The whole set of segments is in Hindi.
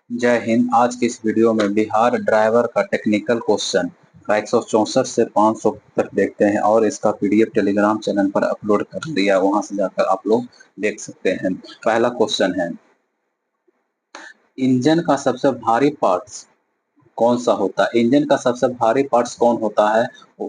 जय हिंद। आज की इस वीडियो में बिहार ड्राइवर का टेक्निकल क्वेश्चन का 164 से 500 तक देखते हैं और इसका पीडीएफ टेलीग्राम चैनल पर अपलोड कर दिया, वहां से जाकर आप लोग देख सकते हैं। पहला क्वेश्चन है, इंजन का सबसे भारी पार्ट्स कौन सा होता है? इंजन का सबसे भारी पार्ट्स कौन होता है?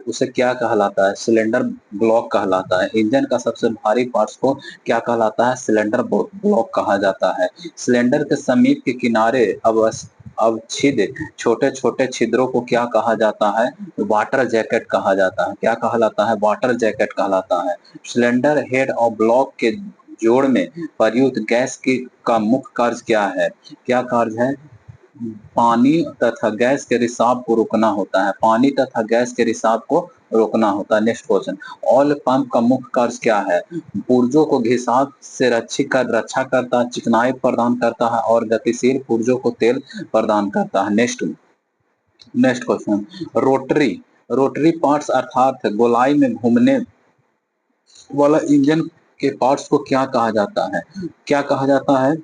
उसे क्या कहलाता है? सिलेंडर ब्लॉक कहलाता है। इंजन का सबसे भारी पार्ट्स को क्या कहलाता है? सिलेंडर ब्लॉक कहा जाता है। सिलेंडर के समीप के किनारे अवछिद छोटे छोटे छिद्रों को क्या कहा जाता है? वाटर जैकेट कहा जाता है। क्या कहलाता है? वाटर जैकेट कहलाता है। सिलेंडर हेड और ब्लॉक के जोड़ में प्रयुक्त गैस की का मुख्य कार्य क्या है? क्या कार्य है? पानी तथा गैस के रिसाव को रोकना होता है। पानी तथा गैस के रिसाव को रोकना होता है। नेक्स्ट क्वेश्चन, ऑयल पंप का मुख्य कार्य क्या है? पुर्जों को घिसाव से रक्षा करता है, चिकनाई प्रदान करता है और गतिशील पुर्जों को तेल प्रदान करता है। Next question, rotary rotary parts अर्थात गोलाई में घूमने वाला इंजन के पार्ट्स को क्या कहा जाता है? क्या कहा जाता है?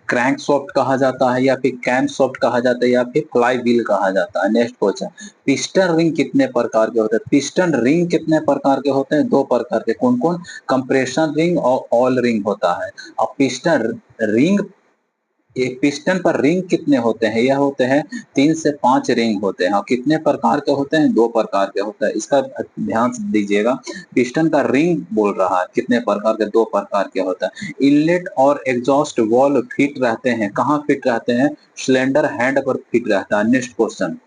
क्रैंक सॉफ्ट कहा जाता है या फिर कैम सॉफ्ट कहा जाता है या फिर फ्लाई व्हील कहा जाता है। नेक्स्ट क्वेश्चन, पिस्टन रिंग कितने प्रकार के होते हैं? पिस्टन रिंग कितने प्रकार के होते हैं? दो प्रकार के। कौन कौन? कंप्रेशन रिंग और ऑयल रिंग होता है। अब पिस्टन रिंग, एक पिस्टन पर रिंग कितने होते हैं? यह होते हैं 3 से 5 रिंग होते हैं। और कितने प्रकार के होते हैं? 2 प्रकार के होते हैं। इसका ध्यान से दीजिएगा, पिस्टन का रिंग बोल रहा है, कितने प्रकार के? 2 प्रकार के होता है। इनलेट और एग्जॉस्ट वाल्व फिट रहते हैं, कहाँ फिट रहते हैं? सिलेंडर हैंड पर फिट रहता है। नेक्स्ट क्वेश्चन,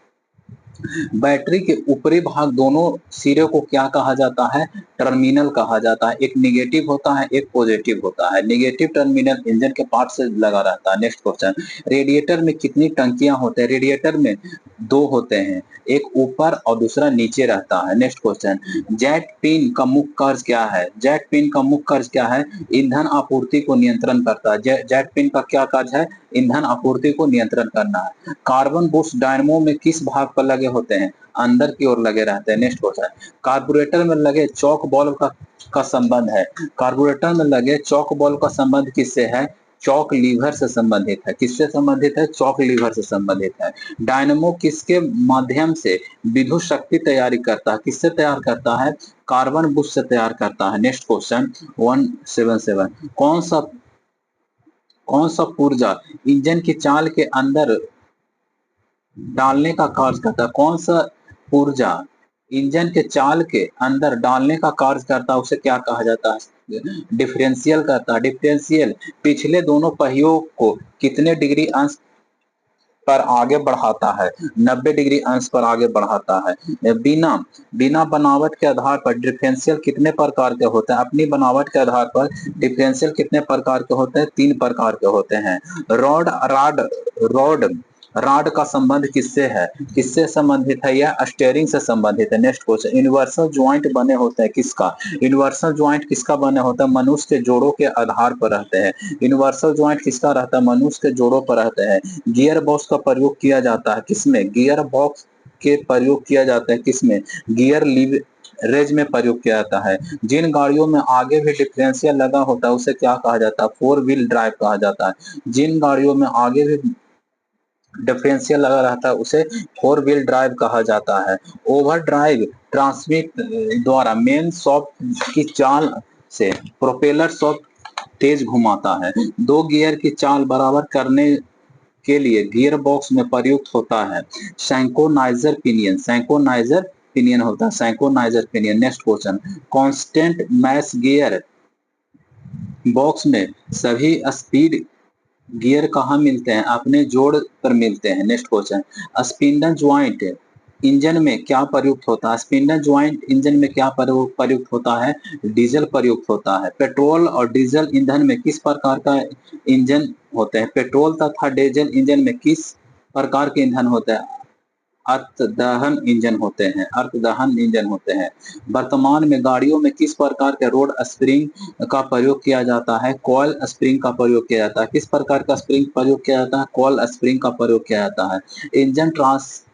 बैटरी के ऊपरी भाग दोनों सिरे को क्या कहा जाता है? टर्मिनल कहा जाता है। एक निगेटिव होता है, एक पॉजिटिव होता है। निगेटिव टर्मिनल इंजन के पार्ट से लगा रहता है। नेक्स्ट क्वेश्चन, रेडिएटर में कितनी टंकियां होते हैं? रेडिएटर में 2 होते हैं, एक ऊपर और दूसरा नीचे रहता है। नेक्स्ट क्वेश्चन, जेट पिन का मुख्य कार्य क्या है? जेट पिन का मुख्य कार्य क्या है? ईंधन आपूर्ति को नियंत्रण करता है। जेट पिन का क्या कार्य है? ईंधन आपूर्ति को नियंत्रण करना है। कार्बन बुश डायनमो में किस भाग पर लगे होते हैं? अंदर की ओर लगे रहते हैं। नेक्स्ट क्वेश्चन, कार्बोरेटर में लगे चौक बॉल का संबंध है। कार्बोरेटर में लगे चौक बॉल का संबंध किससे है? चौक लीवर से संबंधित है। किससे संबंधित है? चौक लीवर से संबंधित है। डायनमो किसके माध्यम से विद्युत शक्ति तैयारी करता है? किससे तैयार करता है? कार्बन बुश से तैयार करता है। नेक्स्ट क्वेश्चन 177, कौन सा पुर्जा इंजन की चाल के अंदर डालने का कार्य करता है? कौन सा पुर्जा इंजन के चाल के अंदर डालने का कार्य करता है? उसे क्या कहा जाता है? डिफरेंशियल करता है। डिफरेंशियल पिछले दोनों पहियों को कितने डिग्री अंश पर आगे बढ़ाता है? 90 डिग्री अंश पर आगे बढ़ाता है। बिना बिना बनावट के आधार पर डिफरेंशियल कितने प्रकार के होते हैं? अपनी बनावट के आधार पर डिफरेंशियल कितने प्रकार के होते हैं? 3 प्रकार के होते हैं। रॉड राड रॉड राड का संबंध किससे है? किससे संबंधित है? यह स्टीयरिंग से संबंधित है। नेक्स्ट क्वेश्चन, यूनिवर्सल ज्वाइंट बने होते हैं किसका? यूनिवर्सल ज्वाइंट किसका बने होता है? मनुष्य के जोड़ों के आधार पर रहते हैं। यूनिवर्सल ज्वाइंट किसका रहता है? मनुष्य के जोड़ों पर रहते हैं। गियर बॉक्स का प्रयोग किया जाता है किसमें? गियर बॉक्स के प्रयोग किया जाता है किसमें? गियर लीवरेज में प्रयोग किया जाता है। जिन गाड़ियों में आगे भी डिफरेंशियल लगा होता है उसे क्या कहा जाता है? 4 व्हील ड्राइव कहा जाता है। जिन गाड़ियों में आगे भी डिफरेंशियल लगा रहता है उसे 4 व्हील ड्राइव कहा जाता है। ओवर ड्राइव ट्रांसमिट द्वारा मेन शॉफ्ट की चाल से प्रोपेलर शॉफ्ट तेज घुमाता है। 2 गियर की चाल बराबर करने के लिए गियर बॉक्स में प्रयुक्त होता है सैंक्रोनाइजर पिनियन होता है synchroniser pinion. Next question, constant mesh gear box में सभी स्पीड गियर कहाँ मिलते हैं? अपने जोड़ पर मिलते हैं। Next question, spindle joint engine में क्या प्रयुक्त होता है? स्पिंडल ज्वाइंट इंजन में क्या प्रयुक्त होता है? डीजल प्रयुक्त होता है। पेट्रोल और डीजल ईंधन में किस प्रकार का इंजन होते हैं? पेट्रोल तथा डीजल इंजन में किस प्रकार के ईंधन होते हैं? अर्धदहन इंजन होते हैं। वर्तमान में गाड़ियों में किस प्रकार के रोड स्प्रिंग का प्रयोग किया जाता है? कॉइल स्प्रिंग का प्रयोग किया जाता है। किस प्रकार का स्प्रिंग प्रयोग किया जाता है? कॉइल स्प्रिंग का प्रयोग किया जाता है। इंजन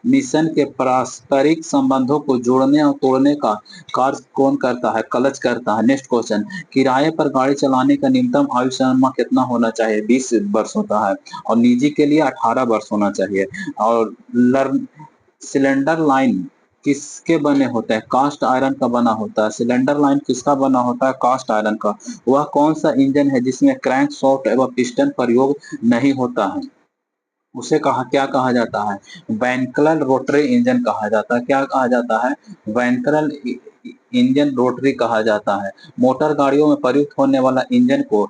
मिशन के पारस्परिक संबंधों को जोड़ने और तोड़ने का कार्य कौन करता है? क्लच करता है। नेक्स्ट क्वेश्चन, किराए पर गाड़ी चलाने का न्यूनतम आयु सीमा कितना होना चाहिए? 20 वर्ष होता है और निजी के लिए 18 वर्ष होना चाहिए। और लर्न सिलेंडर लाइन किसके बने होते हैं? कास्ट आयरन का बना होता है। सिलेंडर लाइन किसका बना होता है? कास्ट आयरन का। वह कौन सा इंजन है जिसमें क्रैंक शॉफ्ट एवं पिस्टन प्रयोग नहीं होता है? उसे क्या कहा जाता है? वैंकल रोटरी इंजन कहा जाता है। क्या कहा जाता है? वैंकल इंजन रोटरी कहा जाता है। मोटर गाड़ियों में प्रयुक्त होने वाला इंजन को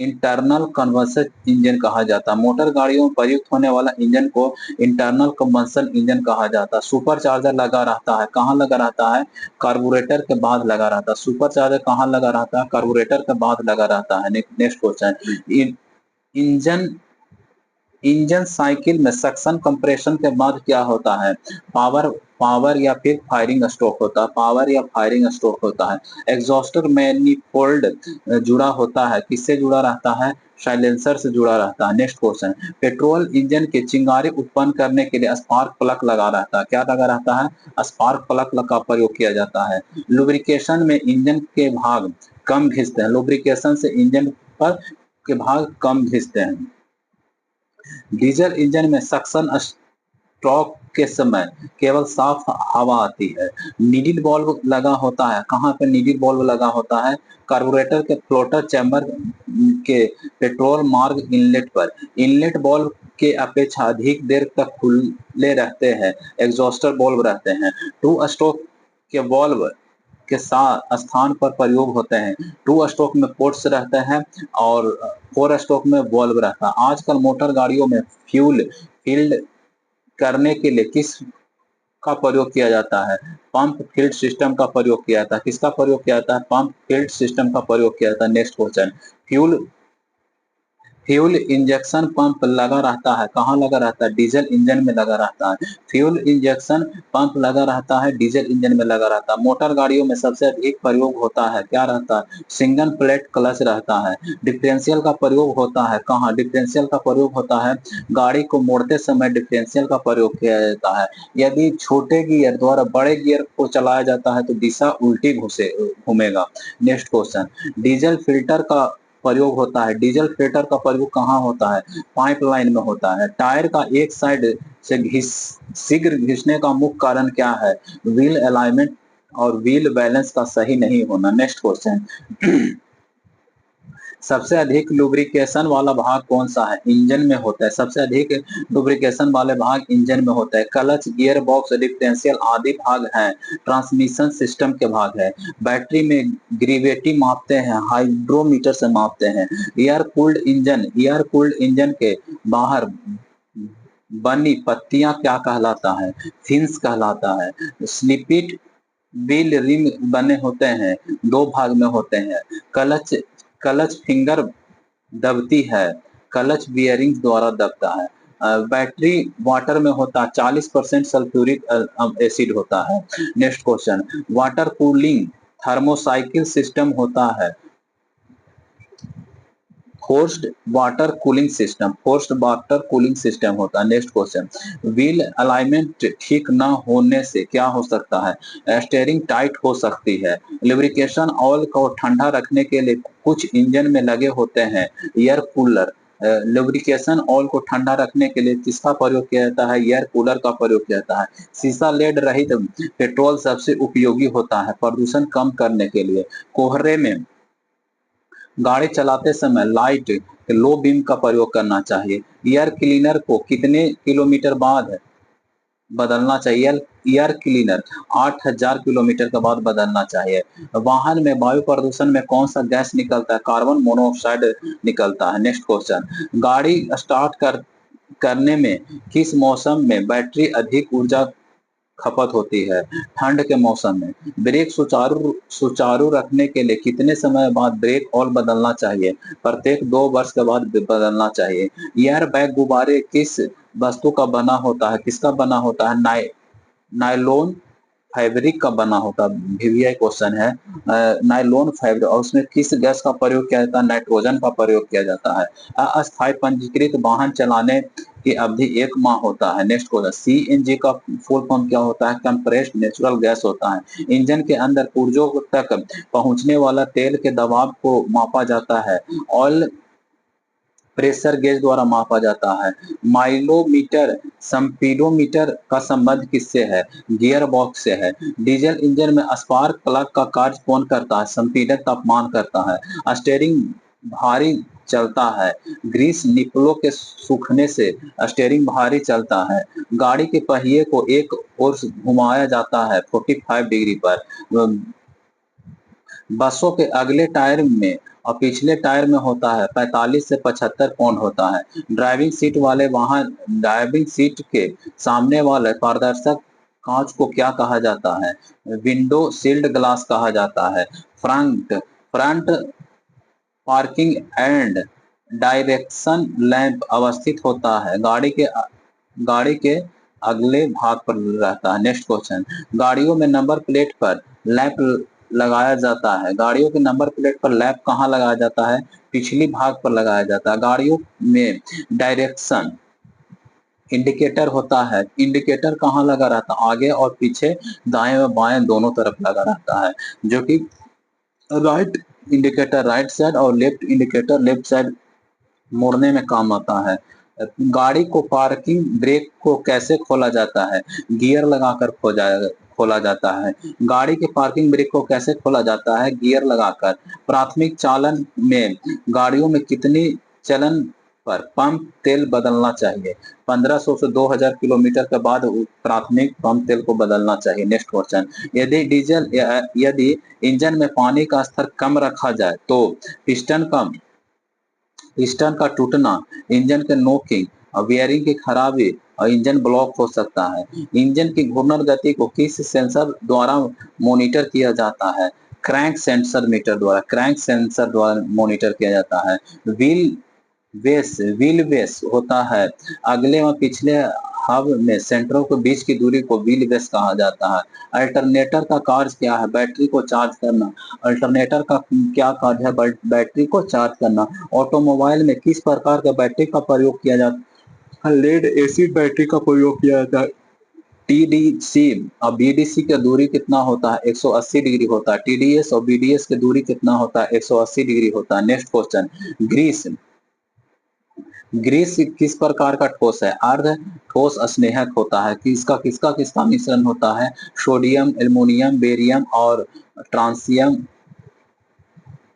इंटरनल कन्बसन इंजन कहा जाता है। मोटर गाड़ियों में प्रयुक्त होने वाला इंजन को इंटरनल कम्बसन इंजन कहा जाता है। सुपर चार्जर लगा रहता है, कहाँ लगा रहता है? कार्बोरेटर के बाद लगा रहता है। सुपर चार्जर कहाँ लगा रहता है? कार्बोरेटर के बाद लगा रहता है। Next question, engine engine cycle में सक्शन कंप्रेशन के बाद क्या होता है? पावर पावर या फिर फायरिंग स्ट्रोक होता है। पावर या फायरिंग स्ट्रोक होता है। एग्जॉस्टर मैनिफोल्ड जुड़ा होता है, किससे जुड़ा रहता है? साइलेंसर से जुड़ा रहता है। नेक्स्ट क्वेश्चन, पेट्रोल इंजन के चिंगारी उत्पन्न करने के लिए स्पार्क प्लग लगा रहता है। क्या लगा रहता है? स्पार्क प्लग का प्रयोग किया जाता है। लुब्रिकेशन में इंजन के भाग कम घिसते हैं। लुब्रिकेशन से इंजन पर के भाग कम घिसते हैं। डीजल इंजन में सक्शन स्ट्रोक के समय केवल साफ हवा आती है। नीडिल वाल्व लगा होता है, कहाँ पे नीडिल वाल्व लगा होता है? कार्बोरेटर के फ्लोटर चैम्बर के पेट्रोल मार्ग इनलेट पर। इनलेट वाल्व के अपेक्षा अधिक देर तक खुले रहते हैं, एग्जॉस्टर वाल्व रहते हैं। टू स्ट्रोक के वाल्व के साथ स्थान पर प्रयोग होते हैं। टू स्ट्रोक में पोर्ट्स रहते हैं और फोर स्ट्रोक में वॉल्व रहता है। आजकल मोटर गाड़ियों में फ्यूल फील्ड करने के लिए किस का प्रयोग किया जाता है? पंप फील्ड सिस्टम का प्रयोग किया जाता है। किसका प्रयोग किया जाता है? पंप फील्ड सिस्टम का प्रयोग किया जाता है। Next question, fuel fuel injection pump लगा रहता है, कहाँ लगा रहता है? डीजल इंजन में लगा रहता है। फ्यूल इंजेक्शन पंप लगा रहता है, डीजल इंजन में लगा रहता है। मोटर गाड़ियों में सबसे अधिक प्रयोग होता है, क्या रहता है? सिंगल प्लेट क्लच रहता है। डिफरेंशियल का प्रयोग होता है, कहाँ? डिफरेंशियल का प्रयोग होता है, गाड़ी को मोड़ते समय डिफरेंशियल का प्रयोग किया जाता है। यदि छोटे गियर द्वारा बड़े गियर को चलाया जाता है तो दिशा उल्टी घूमेगा। नेक्स्ट क्वेश्चन, डीजल फिल्टर का प्रयोग होता है। डीजल फिल्टर का प्रयोग कहाँ होता है? पाइपलाइन में होता है। टायर का एक साइड से शीघ्र घिसने का मुख्य कारण क्या है? व्हील अलाइनमेंट और व्हील बैलेंस का सही नहीं होना। नेक्स्ट क्वेश्चन, सबसे अधिक लुब्रिकेशन वाला भाग कौन सा है? इंजन में होता है। सबसे अधिक लुब्रिकेशन वाले भाग इंजन में होता है। क्लच, गियर बॉक्स, डिफरेंशियल आदि भाग हैं। ट्रांसमिशन सिस्टम के भाग है। बैटरी में ग्रेविटी मापते हैं, हाइड्रोमीटर से मापते हैं। एयर कूल्ड इंजन के बाहर बनी पत्तियां क्या कहलाता है? फिन्स कहलाता है। स्लिपिट व्हील रिम बने होते हैं, दो भाग में होते हैं। क्लच क्लच फिंगर दबती है, क्लच बियरिंग द्वारा दबता है। बैटरी वाटर में होता है, 40% सल्फ्यूरिक एसिड होता है। Next question, water cooling thermocycle system होता है। फोर्स्ड वाटर कूलिंग सिस्टम होता है। नेक्स्ट क्वेश्चन, व्हील अलाइनमेंट ठीक न होने से क्या हो सकता है? स्टीयरिंग टाइट हो सकती है। लुब्रिकेशन ऑयल को ठंडा रखने के लिए कुछ इंजन में लगे होते हैं, एयर कूलर। लुब्रिकेशन ऑयल को ठंडा रखने के लिए किसका प्रयोग किया जाता है? एयर कूलर का प्रयोग किया जाता है। सीसा लेड रहित पेट्रोल सबसे उपयोगी होता है प्रदूषण कम करने के लिए। कोहरे में गाड़ी चलाते समय लाइट लो बीम का प्रयोग करना चाहिए। एयर क्लीनर को कितने किलोमीटर बाद बदलना चाहिए? एयर क्लीनर 8000 किलोमीटर के बाद बदलना चाहिए। वाहन में वायु प्रदूषण में कौन सा गैस निकलता है? कार्बन मोनोऑक्साइड निकलता है। नेक्स्ट क्वेश्चन, गाड़ी स्टार्ट करने में किस मौसम में बैटरी अधिक ऊर्जा खपत होती है? ठंड के मौसम में। ब्रेक सुचारू सुचारू रखने के लिए कितने समय बाद ब्रेक ऑयल बदलना चाहिए? प्रत्येक 2 वर्ष के बाद बदलना चाहिए। एयर बैग गुब्बारे किस वस्तु का बना होता है? किसका बना होता है? नायलॉन फैब्रिक का बना होता है। वीवीआई क्वेश्चन है, नायलॉन फैब्रिक, और उसमें किस गैस का प्रयोग किया जाता है? नाइट्रोजन का प्रयोग किया जाता है। अस्थायी पंजीकृत वाहन चलाने की अवधि 1 माह होता है। नेक्स्ट क्वेश्चन, सीएनजी का फुल फॉर्म क्या होता है? कंप्रेस्ड नेचुरल गैस होता है। इंजन के अंदर पुर्जों तक पहुंचने वाला तेल के दबाव को मापा जाता है। ऑयल प्रेशर गेज द्वारा मापा जाता है। माइलोमीटर स्पीडोमीटर का संबंध किससे है? गियर बॉक्स से है। डीजल इंजन में स्पार्क प्लग का कार्य कौन करता है? संपीड़क तापमान करता है। स्टीयरिंग भारी चलता है। ग्रीस निप्पलों के सूखने से स्टीयरिंग भारी चलता है। गाड़ी के पहिए को एक ओर घुमाया जाता है 45 डिग्री पर। बसों के अगले टायर में और पिछले टायर में होता है 45 से 75 पाउंड होता है। ड्राइविंग सीट वाले वाहन ड्राइविंग सीट के सामने वाले पारदर्शक कांच को क्या कहा जाता है? विंडो सील्ड ग्लास कहा जाता है। Front front parking and direction lamp अवस्थित होता है। गाड़ी के अगले भाग पर रहता है। नेक्स्ट क्वेश्चन, गाड़ियों में नंबर प्लेट पर लैंप लगाया जाता है। गाड़ियों के नंबर प्लेट पर लैंप कहाँ लगाया जाता है? पिछली भाग पर लगाया जाता है। गाड़ियों में डायरेक्शन इंडिकेटर होता है। इंडिकेटर कहाँ लगा रहता है? आगे और पीछे, दाएं व बाएं दोनों तरफ लगा रहता है, जो कि राइट इंडिकेटर राइट साइड और लेफ्ट इंडिकेटर लेफ्ट साइड मोड़ने में काम आता है। गाड़ी को पार्किंग ब्रेक को कैसे खोला जाता है? गियर लगाकर खोला जाता है। गाड़ी के पार्किंग ब्रेक को कैसे खोला जाता है? गियर लगाकर। प्राथमिक चालन में गाड़ियों में कितनी चलन पर पंप तेल बदलना चाहिए? 1500 से 2000 किलोमीटर के बाद प्राथमिक पंप तेल को बदलना चाहिए। नेक्स्ट क्वेश्चन, यदि इंजन में पानी का स्तर कम रखा जाए तो पिस्टन का टूटना, इंजन के नोकिंग और बियरिंग की खराबी और इंजन ब्लॉक हो सकता है। इंजन की घूर्णन गति को किस सेंसर द्वारा मॉनिटर किया जाता है? क्रैंक सेंसर द्वारा मॉनिटर किया जाता है। व्हील बेस होता है अगले व पिछले हब में सेंटरों के बीच की दूरी को व्हील बेस कहा जाता है। अल्टरनेटर का कार्य क्या है? बैटरी को चार्ज करना। अल्टरनेटर का क्या कार्य है? बैटरी को चार्ज करना। ऑटोमोबाइल में किस प्रकार का बैटरी का प्रयोग किया जाता है? लेड एसिड बैटरी का प्रयोग किया जाता है। टीडीसी और बीडीसी की दूरी कितना होता है? 180 डिग्री होता है। टीडीएस और बीडीएस की दूरी कितना होता है? 180 डिग्री होता है। नेक्स्ट क्वेश्चन, ग्रीस ग्रीस किस प्रकार का ठोस है? अर्ध ठोस स्नेहक होता है। किसका किसका किसका मिश्रण होता है? सोडियम, एल्युमिनियम, बेरियम और ट्रांसियम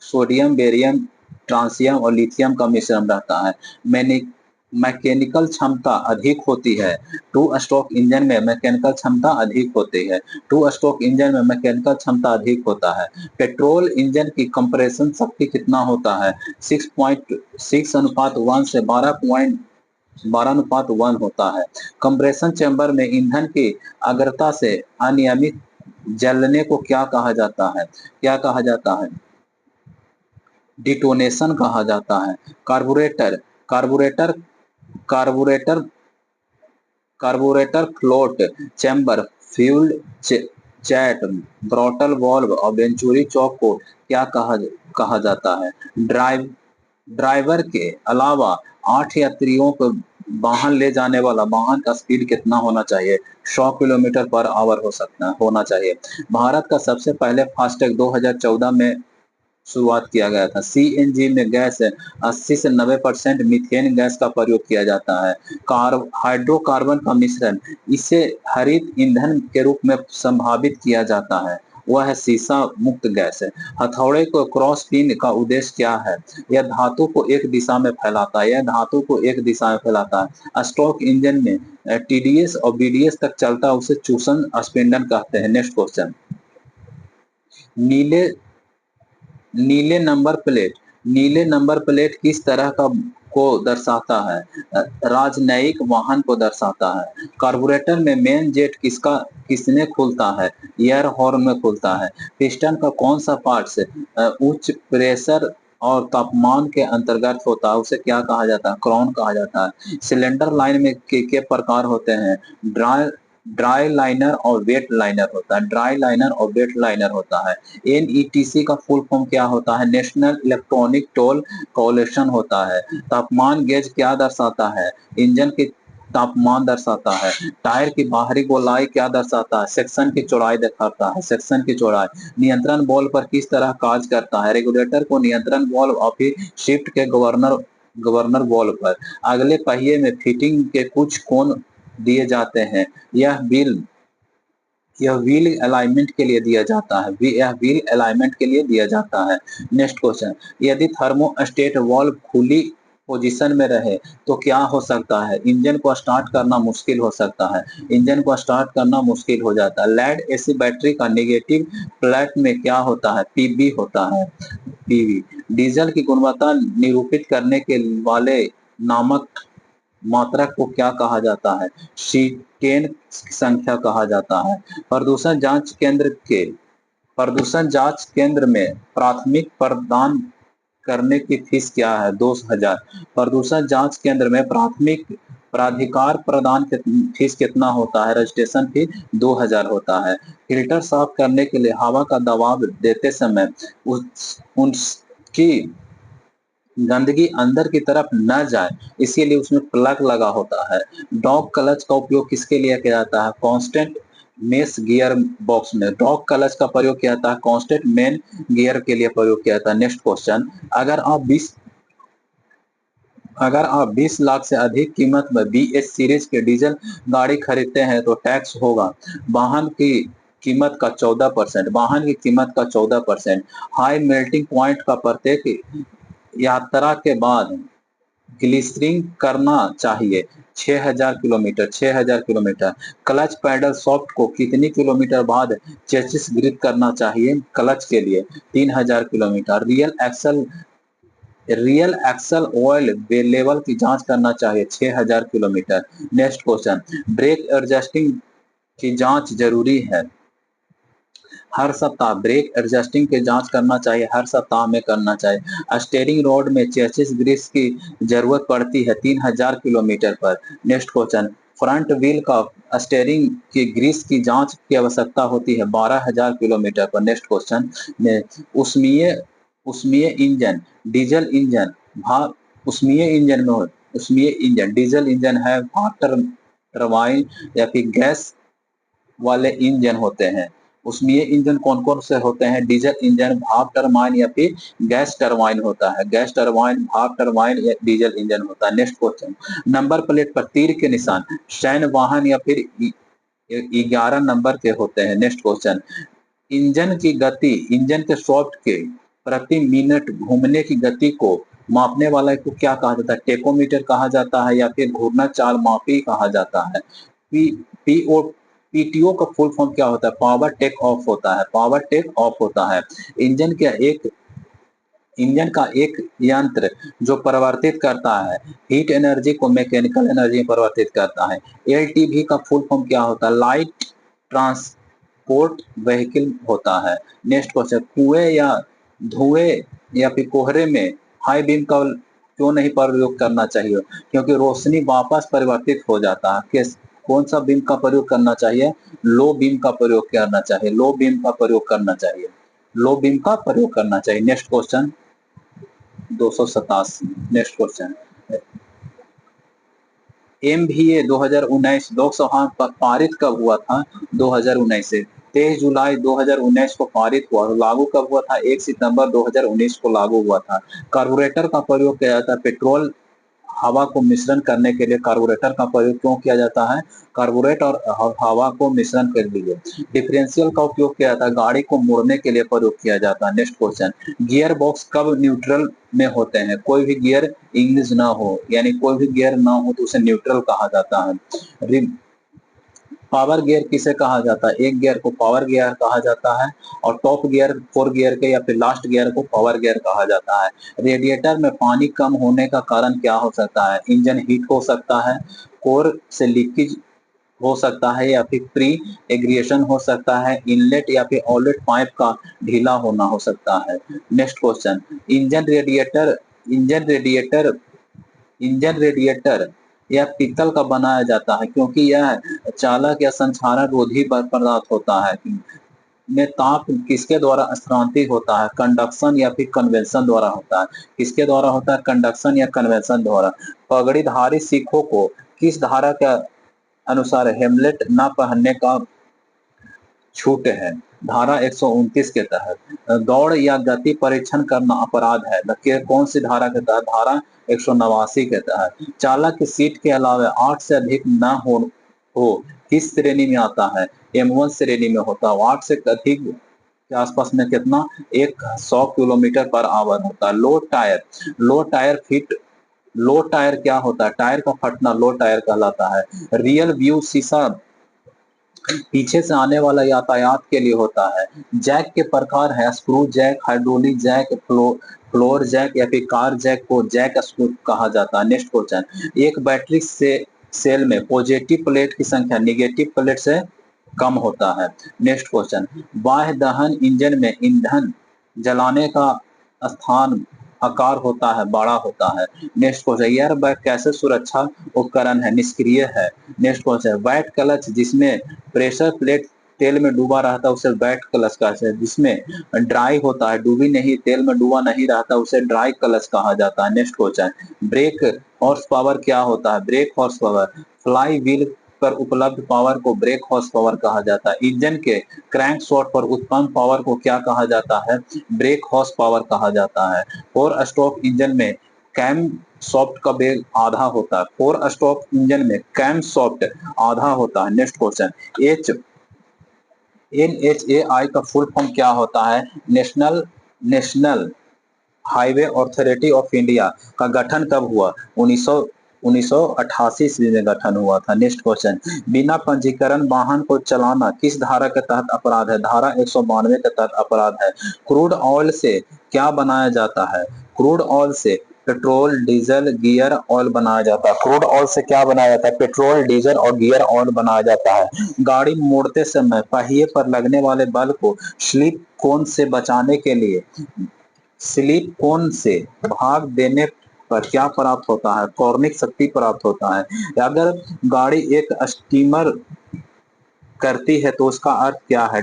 सोडियम, बेरियम, ट्रांसियम और लिथियम का मिश्रण रहता है। मैंने मैकेनिकल क्षमता अधिक होती है। टू स्ट्रोक इंजन में मैकेनिकल क्षमता अधिक होती है। टू स्ट्रोक इंजन में मैकेनिकल क्षमता अधिक होता है। पेट्रोल इंजन की कंप्रेशन शक्ति कितना होता है? 6.6:1 से 12:1 होता है। कंप्रेशन चैम्बर में ईंधन की अग्रता से अनियमित जलने को क्या कहा जाता है? क्या कहा जाता है? डिटोनेशन कहा जाता है। Carburettor carburettor carburettor carburettor float chamber, fuel chat, throttle valve और वेंचुरी चौक को क्या कहा जाता है? ड्राइवर के अलावा 8 यात्रियों को वाहन ले जाने वाला वाहन का स्पीड कितना होना चाहिए? 100 किलोमीटर पर आवर होना चाहिए। भारत का सबसे पहले फास्टैग 2014 में शुरुआत किया गया था। सीएनजी में गैस 80 से 90% मीथेन गैस का प्रयोग किया जाता है। हाइड्रोकार्बन का मिश्रण, इसे हरित ईंधन के रूप में संभावित किया जाता है। वह है सीसा मुक्त गैस है। हथौड़े को क्रॉस पिन का उद्देश्य क्या है? यह धातु को एक दिशा में फैलाता है। स्ट्रोक इंजन में टीडीएस और बीडीएस तक चलता है, उसे चूसन स्पिंडल कहते हैं। नेक्स्ट क्वेश्चन, नीले नीले नंबर प्लेट नीले नंबर प्लेट किस तरह का को दर्शाता है? राजनयिक वाहन को दर्शाता है। कार्बोरेटर में मेन जेट किसमें खुलता है? एयर हॉर्न में खुलता है। पिस्टन का कौन सा पार्ट्स उच्च प्रेशर और तापमान के अंतर्गत होता है, उसे क्या कहा जाता है? क्राउन कहा जाता है। सिलेंडर लाइन में के प्रकार होते हैं? ड्राई लाइनर और वेट लाइनर होता है। एनईटीसी का फुल फॉर्म क्या होता है? नेशनल इलेक्ट्रॉनिक टोल कॉलेक्शन होता है। तापमान गेज क्या दर्शाता है? इंजन की तापमान दर्शाता है। टायर की बाहरी गोलाई क्या दर्शाता है? सेक्शन की चौड़ाई दिखाता है, सेक्शन की चौड़ाई। नियंत्रण बॉल पर किस तरह कार्य करता है? रेगुलेटर को नियंत्रण बॉल और फिर शिफ्ट के गवर्नर गवर्नर बॉल पर। अगले पहिए में फिटिंग के कुछ कोण दिए जाते हैं। यह व्हील यह व्हील अलाइनमेंट के लिए दिया जाता है। यह व्हील अलाइनमेंट के लिए दिया जाता है। नेक्स्ट क्वेश्चन, यदि थर्मोस्टेट वाल्व खुली पोजीशन में रहे तो क्या हो सकता है? इंजन को स्टार्ट करना मुश्किल हो सकता है। इंजन को स्टार्ट करना मुश्किल हो जाता है। लेड एसिड बैटरी का नेगेटिव प्लेट में क्या होता है? पीबी होता है, पीवी। डीजल की गुणवत्ता निरूपित करने के वाले नामक मात्रक को क्या कहा जाता है? सीटेन संख्या कहा जाता है। प्रदूषण जांच केंद्र में प्राथमिक प्रदान करने की फीस क्या है? 2000। प्रदूषण जांच केंद्र में प्राथमिक प्राधिकार प्रदान फीस कितना होता है? रजिस्ट्रेशन फीस 2000 होता है। फिल्टर साफ करने के लिए हवा का दबाव देते समय उसकी गंदगी अंदर की तरफ न जाए, इसीलिए उसमें प्लग लगा होता है। डॉग क्लच का उपयोग किसके लिए किया जाता है? कांस्टेंट मेस गियर बॉक्स में डॉग क्लच का प्रयोग किया जाता है, कांस्टेंट मेन गियर के लिए प्रयोग किया जाता है। नेक्स्ट क्वेश्चन, अगर आप 20 लाख से अधिक कीमत में BS सीरीज के डीजल गाड़ी खरीदते हैं तो टैक्स होगा वाहन की कीमत का 14%। वाहन की कीमत का 14%। हाई मेल्टिंग पॉइंट का प्रत्येक यात्रा के बाद ग्लिसरिंग करना चाहिए 6000 किलोमीटर। क्लच पैडल सॉफ्ट को कितनी किलोमीटर बाद चेसिस ग्रिप करना चाहिए? क्लच के लिए 3000 kilometre. Real axle oil level की जांच करना चाहिए 6000 kilometre. Next question, brake adjusting की जांच जरूरी है हर सप्ताह। ब्रेक एडजस्टिंग की जांच करना चाहिए हर सप्ताह में करना चाहिए। स्टीयरिंग रोड में चेसिस ग्रीस की जरूरत पड़ती है 3000 किलोमीटर पर। नेक्स्ट क्वेश्चन, फ्रंट व्हील का स्टीयरिंग की ग्रीस की जांच की आवश्यकता होती है 12000 किलोमीटर पर। नेक्स्ट क्वेश्चन, उष्मीय उष्मीय इंजन डीजल इंजन भाप उष्मीय इंजन में उष्मीय इंजन डीजल इंजन है, भाप टरबाइन या फिर गैस वाले इंजन होते हैं। उसमें ये इंजन कौन कौन से होते हैं? डीजल इंजन, भाप टरबाइन या फिर गैस टरबाइन होता है। गैस टरबाइन, भाप टरबाइन या डीजल इंजन होता है। नेक्स्ट क्वेश्चन, नंबर प्लेट पर तीर के निशान सैन्य वाहन या फिर 11 नंबर के होते हैं। नेक्स्ट क्वेश्चन, इंजन के शाफ्ट के प्रति मिनट घूमने की गति को मापने वाला को क्या कहा जाता है? टेकोमीटर कहा जाता है या फिर घूर्णन चाल मापी कहा जाता है। पी पीओ पीटीओ का फुल फॉर्म क्या होता है? पावर टेक ऑफ होता है, पावर टेक ऑफ होता है। इंजन का एक इंजन का एक यंत्र जो परिवर्तित करता है हीट एनर्जी को मैकेनिकल एनर्जी में परिवर्तित करता है। एलटीवी का फुल फॉर्म क्या होता है? लाइट ट्रांसपोर्ट व्हीकल होता है। नेक्स्ट क्वेश्चन, कुएं या धुएं या फिर कोहरे में हाई बीम का क्यों नहीं प्रयोग करना चाहिए? क्योंकि रोशनी वापस परिवर्तित हो जाता है। कौन सा बीम का प्रयोग करना चाहिए? लो बीम का प्रयोग करना चाहिए, लो बीम का प्रयोग करना चाहिए, लो बीम का प्रयोग करना चाहिए। Next question 287। Next question, MVA 2019 Lok Sabha पर पारित कब हुआ था? 2019 से 23 जुलाई 2019 को पारित हुआ। लागू कब हुआ था? 1 सितंबर 2019 को लागू हुआ था। कार्बोरेटर का प्रयोग किया जाता है पेट्रोल हवा को मिश्रण करने के लिए। कार्बोरेटर का प्रयोग क्यों किया जाता है? कार्बोरेट और हवा को मिश्रण कर लीजिए। डिफरेंशियल का उपयोग किया जाता है गाड़ी को मोड़ने के लिए प्रयोग किया जाता है। नेक्स्ट क्वेश्चन, गियर बॉक्स कब न्यूट्रल में होते हैं? कोई भी गियर इंग्लिश ना हो, यानी कोई भी गियर ना हो तो उसे न्यूट्रल कहा जाता है। पावर गियर किसे कहा जाता है? एक गियर को पावर गियर कहा जाता है और टॉप गियर 4 गियर के या फिर लास्ट गियर को पावर गियर कहा जाता है। रेडिएटर में पानी कम होने का कारण क्या हो सकता है? इंजन हीट हो सकता है, कोर से लीकेज हो सकता है या फिर प्री एग्रिएशन हो सकता है, इनलेट या फिर आउटलेट पाइप का ढीला होना हो सकता है। Next question, engine radiator engine radiator यह पीतल का बनाया जाता है क्योंकि यह चालक या संक्षारण रोधी पदार्थ होता है। में ताप किसके द्वारा स्थानांतरित होता है? कंडक्शन या फिर कन्वेंशन द्वारा होता है। किसके द्वारा होता है? कंडक्शन या कन्वेंशन द्वारा। पगड़ीधारी सिखों को किस धारा के अनुसार हेमलेट न पहनने का छूट है? धारा 129 के तहत। दौड़ या गति परीक्षण करना अपराध है, कौन सी धारा के तहत? धारा 189 के तहत। चालक की सीट के अलावा 8 से अधिक न हो किस श्रेणी में आता है? M1 श्रेणी में होता है। 8 से अधिक के आसपास में कितना? 100 किलोमीटर पर आवर होता है। लो टायर फिट लो टायर क्या होता है? टायर का फटना लो टायर कहलाता है। रियल व्यू शीशा पीछे से आने वाला यातायात के लिए होता है। जैक के प्रकार है screw jack, hydraulic jack, floor jack या फिर कार जैक को जैक स्क्रू कहा जाता है। नेक्स्ट क्वेश्चन, एक बैटरी से सेल में पॉजिटिव प्लेट की संख्या नेगेटिव प्लेट से कम होता है। नेक्स्ट क्वेश्चन, बाह्य दहन इंजन में ईंधन जलाने का स्थान आकार होता है, बड़ा होता है। नेक्स्ट क्वेश्चन, एयर बैग कैसे सुरक्षा उपकरण है? निष्क्रिय है। नेक्स्ट क्वेश्चन, वैट क्लच जिसमें प्रेशर प्लेट तेल में डूबा रहता है उसे वैट क्लच कहते हैं। जिसमें ड्राई होता है, डूबी नहीं, तेल में डूबा नहीं रहता उसे ड्राई क्लच कहा जाता है। Next question, break horse power क्या होता है? Break horse power fly wheel पर उपलब्ध पावर को ब्रेक हॉर्स पावर कहा जाता है। इंजन के क्रैंक शॉट पर उत्पन्न पावर को क्या कहा जाता है? ब्रेक हॉर्स पावर कहा जाता है। 4 स्ट्रोक इंजन में कैम सॉफ्ट का वेग आधा होता है। 4 स्ट्रोक इंजन में कैम सॉफ्ट आधा होता है। नेक्स्ट क्वेश्चन, एच NHAI का फुल फॉर्म क्या होता है? National highway authority of India का गठन कब हुआ? 1988 ईस्वी में गठन हुआ था। नेक्स्ट क्वेश्चन, बिना पंजीकरण वाहन को चलाना किस धारा के तहत अपराध है? धारा 192 के तहत अपराध है। क्रूड ऑयल से क्या बनाया जाता है? क्रूड ऑयल से पेट्रोल, डीजल, गियर ऑयल बनाया जाता है। क्रूड ऑयल से क्या बनाया जाता है? पेट्रोल, डीजल और गियर ऑयल बनाया जाता है। गाड़ी मोड़ते समय पहिए पर लगने वाले बल को स्लिप कोन से बचाने के लिए स्लिप कोन से भाग देने पर क्या प्राप्त होता है? कॉर्निक शक्ति प्राप्त होता है। अगर गाड़ी एक स्टीमर करती है तो उसका अर्थ क्या है?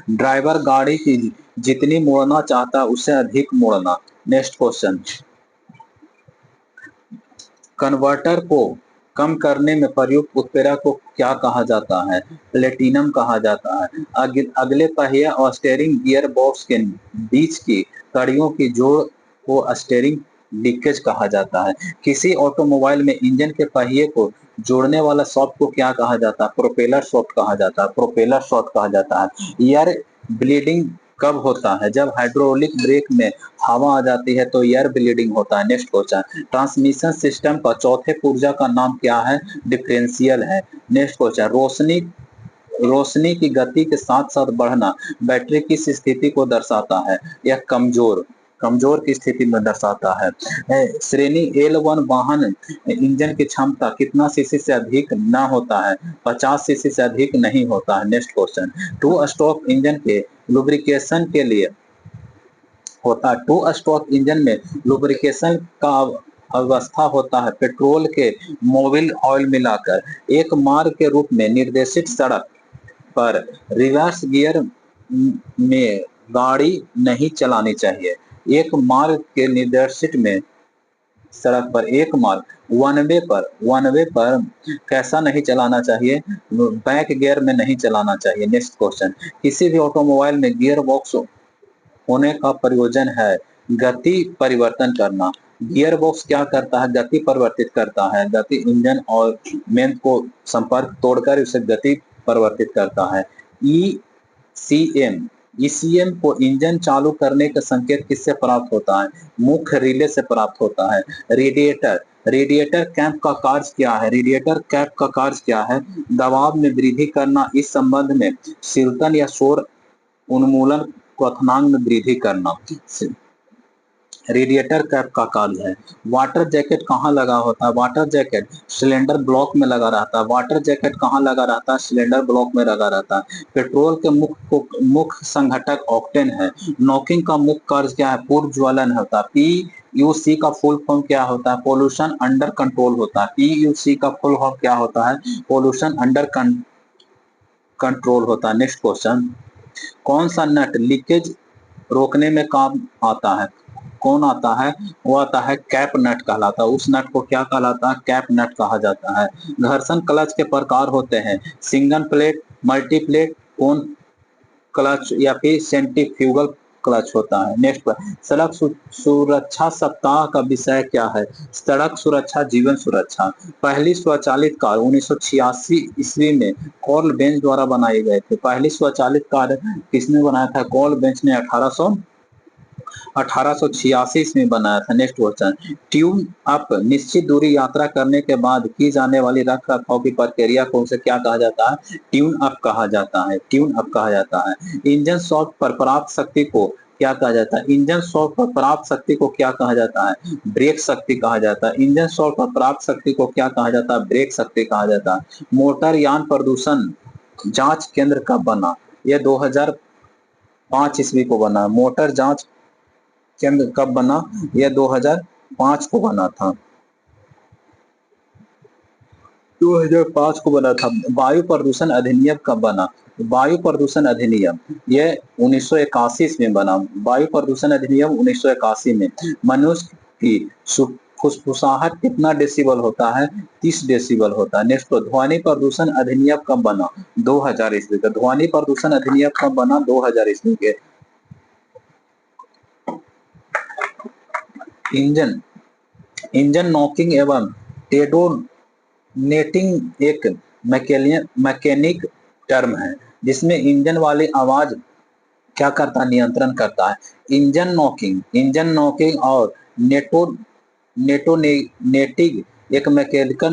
ड्राइवर गाड़ी की जितनी मोड़ना चाहता है उससे अधिक मोड़ना। नेक्स्ट क्वेश्चन, कन्वर्टर को कम करने में प्रयुक्त उत्प्रेरक को क्या कहा जाता है? प्लेटिनम कहा जाता है। अगले पहिया और स्टीयरिंग गियर बॉक्स के बीच की कड़ियों की जोड़ को स्टीयरिंग लिंकेज कहा जाता है। किसी ऑटोमोबाइल में इंजन के पहिए को जोड़ने वाला शाफ्ट को क्या कहा जाता है? प्रोपेलर शाफ्ट कहा जाता है। प्रोपेलर शाफ्ट कहा जाता है। एयर ब्लीडिंग कब होता है? जब हाइड्रोलिक ब्रेक में हवा आ जाती है तो एयर ब्लीडिंग होता है। नेक्स्ट क्वेश्चन, ट्रांसमिशन सिस्टम का चौथे पुर्जा का नाम क्या है? डिफरेंशियल है। नेक्स्ट क्वेश्चन, रोशनी की गति के साथ साथ बढ़ना बैटरी किस स्थिति को दर्शाता है? यह कमजोर की स्थिति में दर्शाता है। श्रेणी L1 वाहन इंजन की क्षमता कितना सीसी से अधिक न होता है? 50 सीसी से अधिक नहीं होता है। नेक्स्ट क्वेश्चन, 2 स्ट्रोक इंजन के लुब्रिकेशन के लिए होता है। 2 स्ट्रोक इंजन में लुब्रिकेशन का अवस्था होता है पेट्रोल के मोबिल ऑयल मिलाकर। एक मार्ग के रूप में निर्देशित सड़क पर रिवर्स गियर में गाड़ी नहीं चलानी चाहिए। एक मार्ग के निर्देशित में सड़क पर एक मार्ग वन वे पर कैसा नहीं चलाना चाहिए? बैक गियर में नहीं चलाना चाहिए। नेक्स्ट क्वेश्चन, किसी भी ऑटोमोबाइल में गियर बॉक्स होने का प्रयोजन है गति परिवर्तन करना। गियर बॉक्स क्या करता है? गति परिवर्तित करता है। गति इंजन और मेन को संपर्क तोड़कर उसे गति परिवर्तित करता है। ECM ECM को इंजन चालू करने का संकेत किससे प्राप्त होता है? मुख्य रिले से प्राप्त होता है। रेडिएटर कैप का कार्य क्या है? रेडिएटर कैप का कार्य क्या है? दबाव में वृद्धि करना। इस संबंध में शीतलन या शोर उन्मूलन क्वथनांक में वृद्धि करना रेडिएटर कैप का कार्य है। वाटर जैकेट कहाँ लगा होता है? वाटर जैकेट सिलेंडर ब्लॉक में लगा रहता है। वाटर जैकेट कहाँ लगा रहता है? सिलेंडर ब्लॉक में लगा रहता है। पेट्रोल के मुख्य संघटक ऑक्टेन है। नॉकिंग का मुख्य कार्य क्या है? पूर्व ज्वलन होता है। PUC का फुल फॉर्म क्या होता है? पोल्यूशन अंडर कंट्रोल होता है। PUC का फुल फॉर्म क्या होता है? पोल्यूशन अंडर कंट्रोल होता है। नेक्स्ट क्वेश्चन, कौन सा नट लीकेज रोकने में काम आता है? कौन आता है? वो आता है कैप नट कहलाता है। उस नट को क्या कहलाता है? कैप नट कहा जाता है। घर्षण क्लच के प्रकार होते हैं सिंगल प्लेट, मल्टी प्लेट, कोन क्लच या फिर सेंट्रीफ्यूगल क्लच होता है। नेक्स्ट पर सड़क सुरक्षा सप्ताह का विषय क्या है? सड़क सुरक्षा जीवन सुरक्षा। पहली स्वचालित कार 1986 ईस्वी में कॉर्ल बेंच द्वारा बनाए गए थे। पहली स्वचालित कार किसने बनाया था? कॉर्ल बेंच ने 1886 में बनाया था। नेक्स्ट क्वेश्चन ट्यून अप निश्चित दूरी यात्रा करने के बाद की जाने वाली रख रखाव की प्रक्रिया को उसे क्या कहा जाता है? ट्यून अप कहा जाता है। ट्यून अप कहा जाता है। इंजन शॉफ्ट पर प्राप्त शक्ति को क्या कहा जाता है? इंजन शॉफ्ट पर प्राप्त शक्ति को क्या कहा जाता है? ब्रेक शक्ति कहा जाता है। इंजन शॉफ्ट पर प्राप्त शक्ति को क्या कहा जाता है? ब्रेक शक्ति कहा जाता है। मोटर यान प्रदूषण जांच केंद्र कब बना? यह 2005 ईस्वी को बना। मोटर जांच केंद्र कब बना? यह 2005 को बना था। 2005 को बना था। वायु प्रदूषण अधिनियम कब बना? वायु प्रदूषण अधिनियम यह 1981 में बना। वायु प्रदूषण अधिनियम 1981 में। मनुष्य की फुसफुसाहट कितना डेसिबल होता है? 30 डेसिबल होता है। नेक्स्ट ध्वनि प्रदूषण अधिनियम कब बना? 2000 ईस्वी का। ध्वनि प्रदूषण अधिनियम कब बना? 2000 ईस्वी के। इंजन इंजन नॉकिंग एवं टेडोनेटिंग एक मैकेनिक टर्म है जिसमें इंजन वाली आवाज क्या करता है? नियंत्रण करता है। इंजन नॉकिंग और नेटोनेटिंग एक मैकेनिक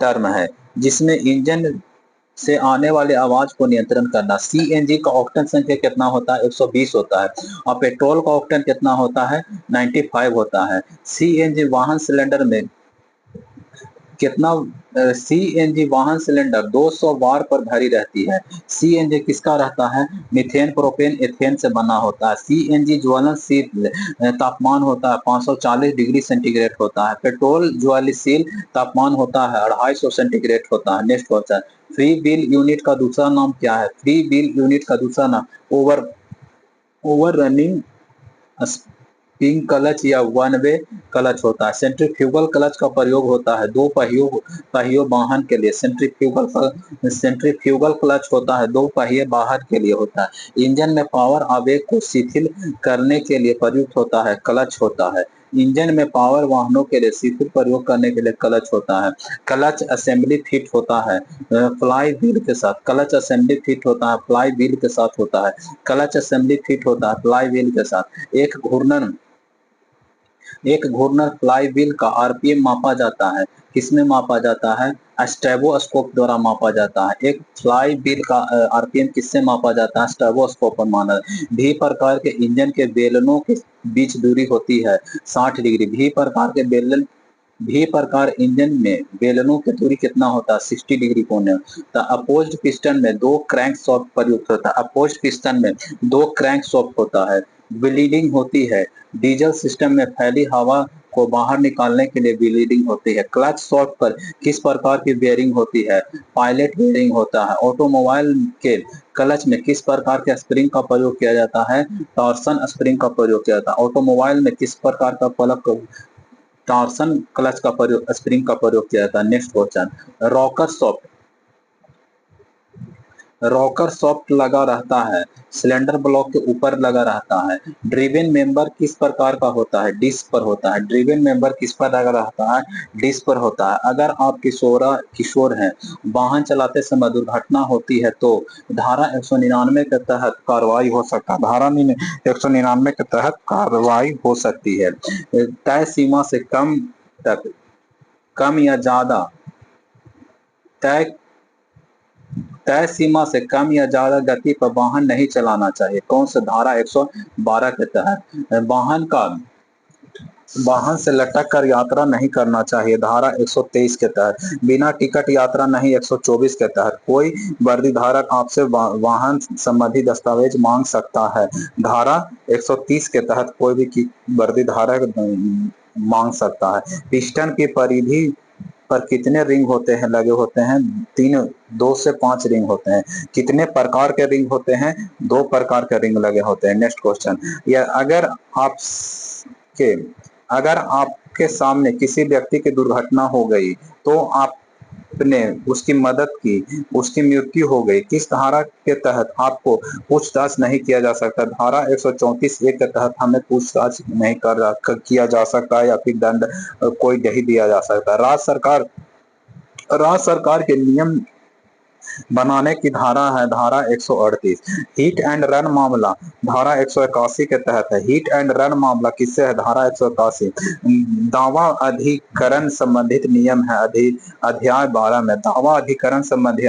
टर्म है जिसमें इंजन से आने वाले आवाज को नियंत्रण करना। सीएनजी का ऑक्टेन संख्या कितना होता है? 120 होता है। और पेट्रोल का ऑक्टेन कितना होता है? 95 होता है। सीएनजी वाहन सिलेंडर में कितना? सीएनजी वाहन सिलेंडर 200 बार पर भरी रहती है। सीएनजी किसका रहता है? मीथेन, प्रोपेन, एथेन से बना होता है। सीएनजी ज्वलनशील तापमान होता है 540 डिग्री सेंटीग्रेड होता है। पेट्रोल ज्वलनशील तापमान होता है 250 सेंटीग्रेड होता है। Next question free wheel unit का दूसरा नाम क्या है? फ्री व्हील यूनिट का दूसरा नाम ओवर रनिंग स्प्रिंग क्लच या वन वे क्लच होता है। सेंट्रीफ्यूगल क्लच का प्रयोग होता है दो पहियों वाहन के लिए। सेंट्रीफ्यूगल क्लच होता है दो पहिए वाहन के लिए होता है। इंजन में पावर आवेग को शिथिल करने के लिए प्रयुक्त होता है क्लच होता है। इंजन में पावर वाहनों के लिए शिथिल प्रयोग करने के लिए क्लच होता है। क्लच असेंबली फिट होता है फ्लाई व्हील के साथ। क्लच असेंबली फिट होता है फ्लाई व्हील के साथ होता है। क्लच असेंबली फिट होता है फ्लाई व्हील के साथ। एक घूर्णन फ्लाई व्हील का आरपीएम मापा जाता है। किसमें मापा जाता है? स्टेबोस्कोप द्वारा मापा जाता है। एक फ्लाई व्हील का आरपीएम किससे मापा जाता है? स्टेबोस्कोप पर माना। भी प्रकार के इंजन के बेलनों के बीच दूरी होती है 60 डिग्री। भी प्रकार इंजन में बेलनों की दूरी कितना होता है? 60 डिग्री कोण है। अपोज्ड पिस्टन में दो क्रैंक शॉफ्ट प्रयुक्त होता है। अपोज्ड पिस्टन में दो क्रैंक शॉफ्ट होता है। ब्लीडिंग होती है। डीजल सिस्टम में फैली हवा को बाहर निकालने के लिए ब्लीडिंग होती है। क्लच शॉफ्ट पर किस प्रकार की बेयरिंग होती है? पायलट बेयरिंग होता है। ऑटोमोबाइल के क्लच में किस प्रकार के स्प्रिंग का प्रयोग किया जाता है? टॉर्सन स्प्रिंग का प्रयोग किया जाता है। ऑटोमोबाइल में किस प्रकार का टॉर्सन क्लच का प्रयोग स्प्रिंग का प्रयोग किया जाता है। नेक्स्ट क्वेश्चन रॉकर सॉफ्ट लगा रहता है सिलेंडर ब्लॉक के ऊपर लगा रहता है। ड्रिवन मेंबर किस प्रकार का होता है? डिस्क पर होता है। ड्रिवन मेंबर किस पर लगा रहता है? डिस्क पर होता है। अगर आप किशोर हैं, वाहन चलाते समय दुर्घटना होती है तो धारा 199 के तहत कार्रवाई हो सकता है। धारा 199 के तहत कार्रवाई हो सकती है। तय सीमा से कम या ज्यादा तय तय सीमा से कम या ज्यादा गति पर वाहन नहीं चलाना चाहिए। कौन सा? धारा 112 के तहत। वाहन से लटक कर यात्रा नहीं करना चाहिए। धारा 123 के तहत। बिना टिकट यात्रा नहीं 124 के तहत। कोई वर्दी धारक आपसे वाहन संबंधी दस्तावेज मांग सकता है। धारा 130 के तहत कोई भी वर्दी धारक मांग सकता है। पिस्टन की परिधि पर कितने रिंग होते हैं, लगे होते हैं? 2 से 5 रिंग होते हैं। कितने प्रकार के रिंग होते हैं? 2 प्रकार के रिंग लगे होते हैं। नेक्स्ट क्वेश्चन, या के अगर आपके सामने किसी व्यक्ति की दुर्घटना हो गई तो आपने उसकी मदद की, उसकी मृत्यु हो गई, किस धारा के तहत आपको पूछताछ नहीं किया जा सकता? धारा 134 ए के तहत हमें पूछताछ नहीं किया जा सकता, या फिर दंड कोई नहीं दिया जा सकता। राज्य सरकार के नियम बनाने की धारा है धारा 138। हिट एंड रन मामला धारा 181 के तहत है। हिट एंड रन मामला किससे है? धारा 181। दावा अधिकरण संबंधित नियम है अध्याय 12 में। दावा अधिकरण संबंधी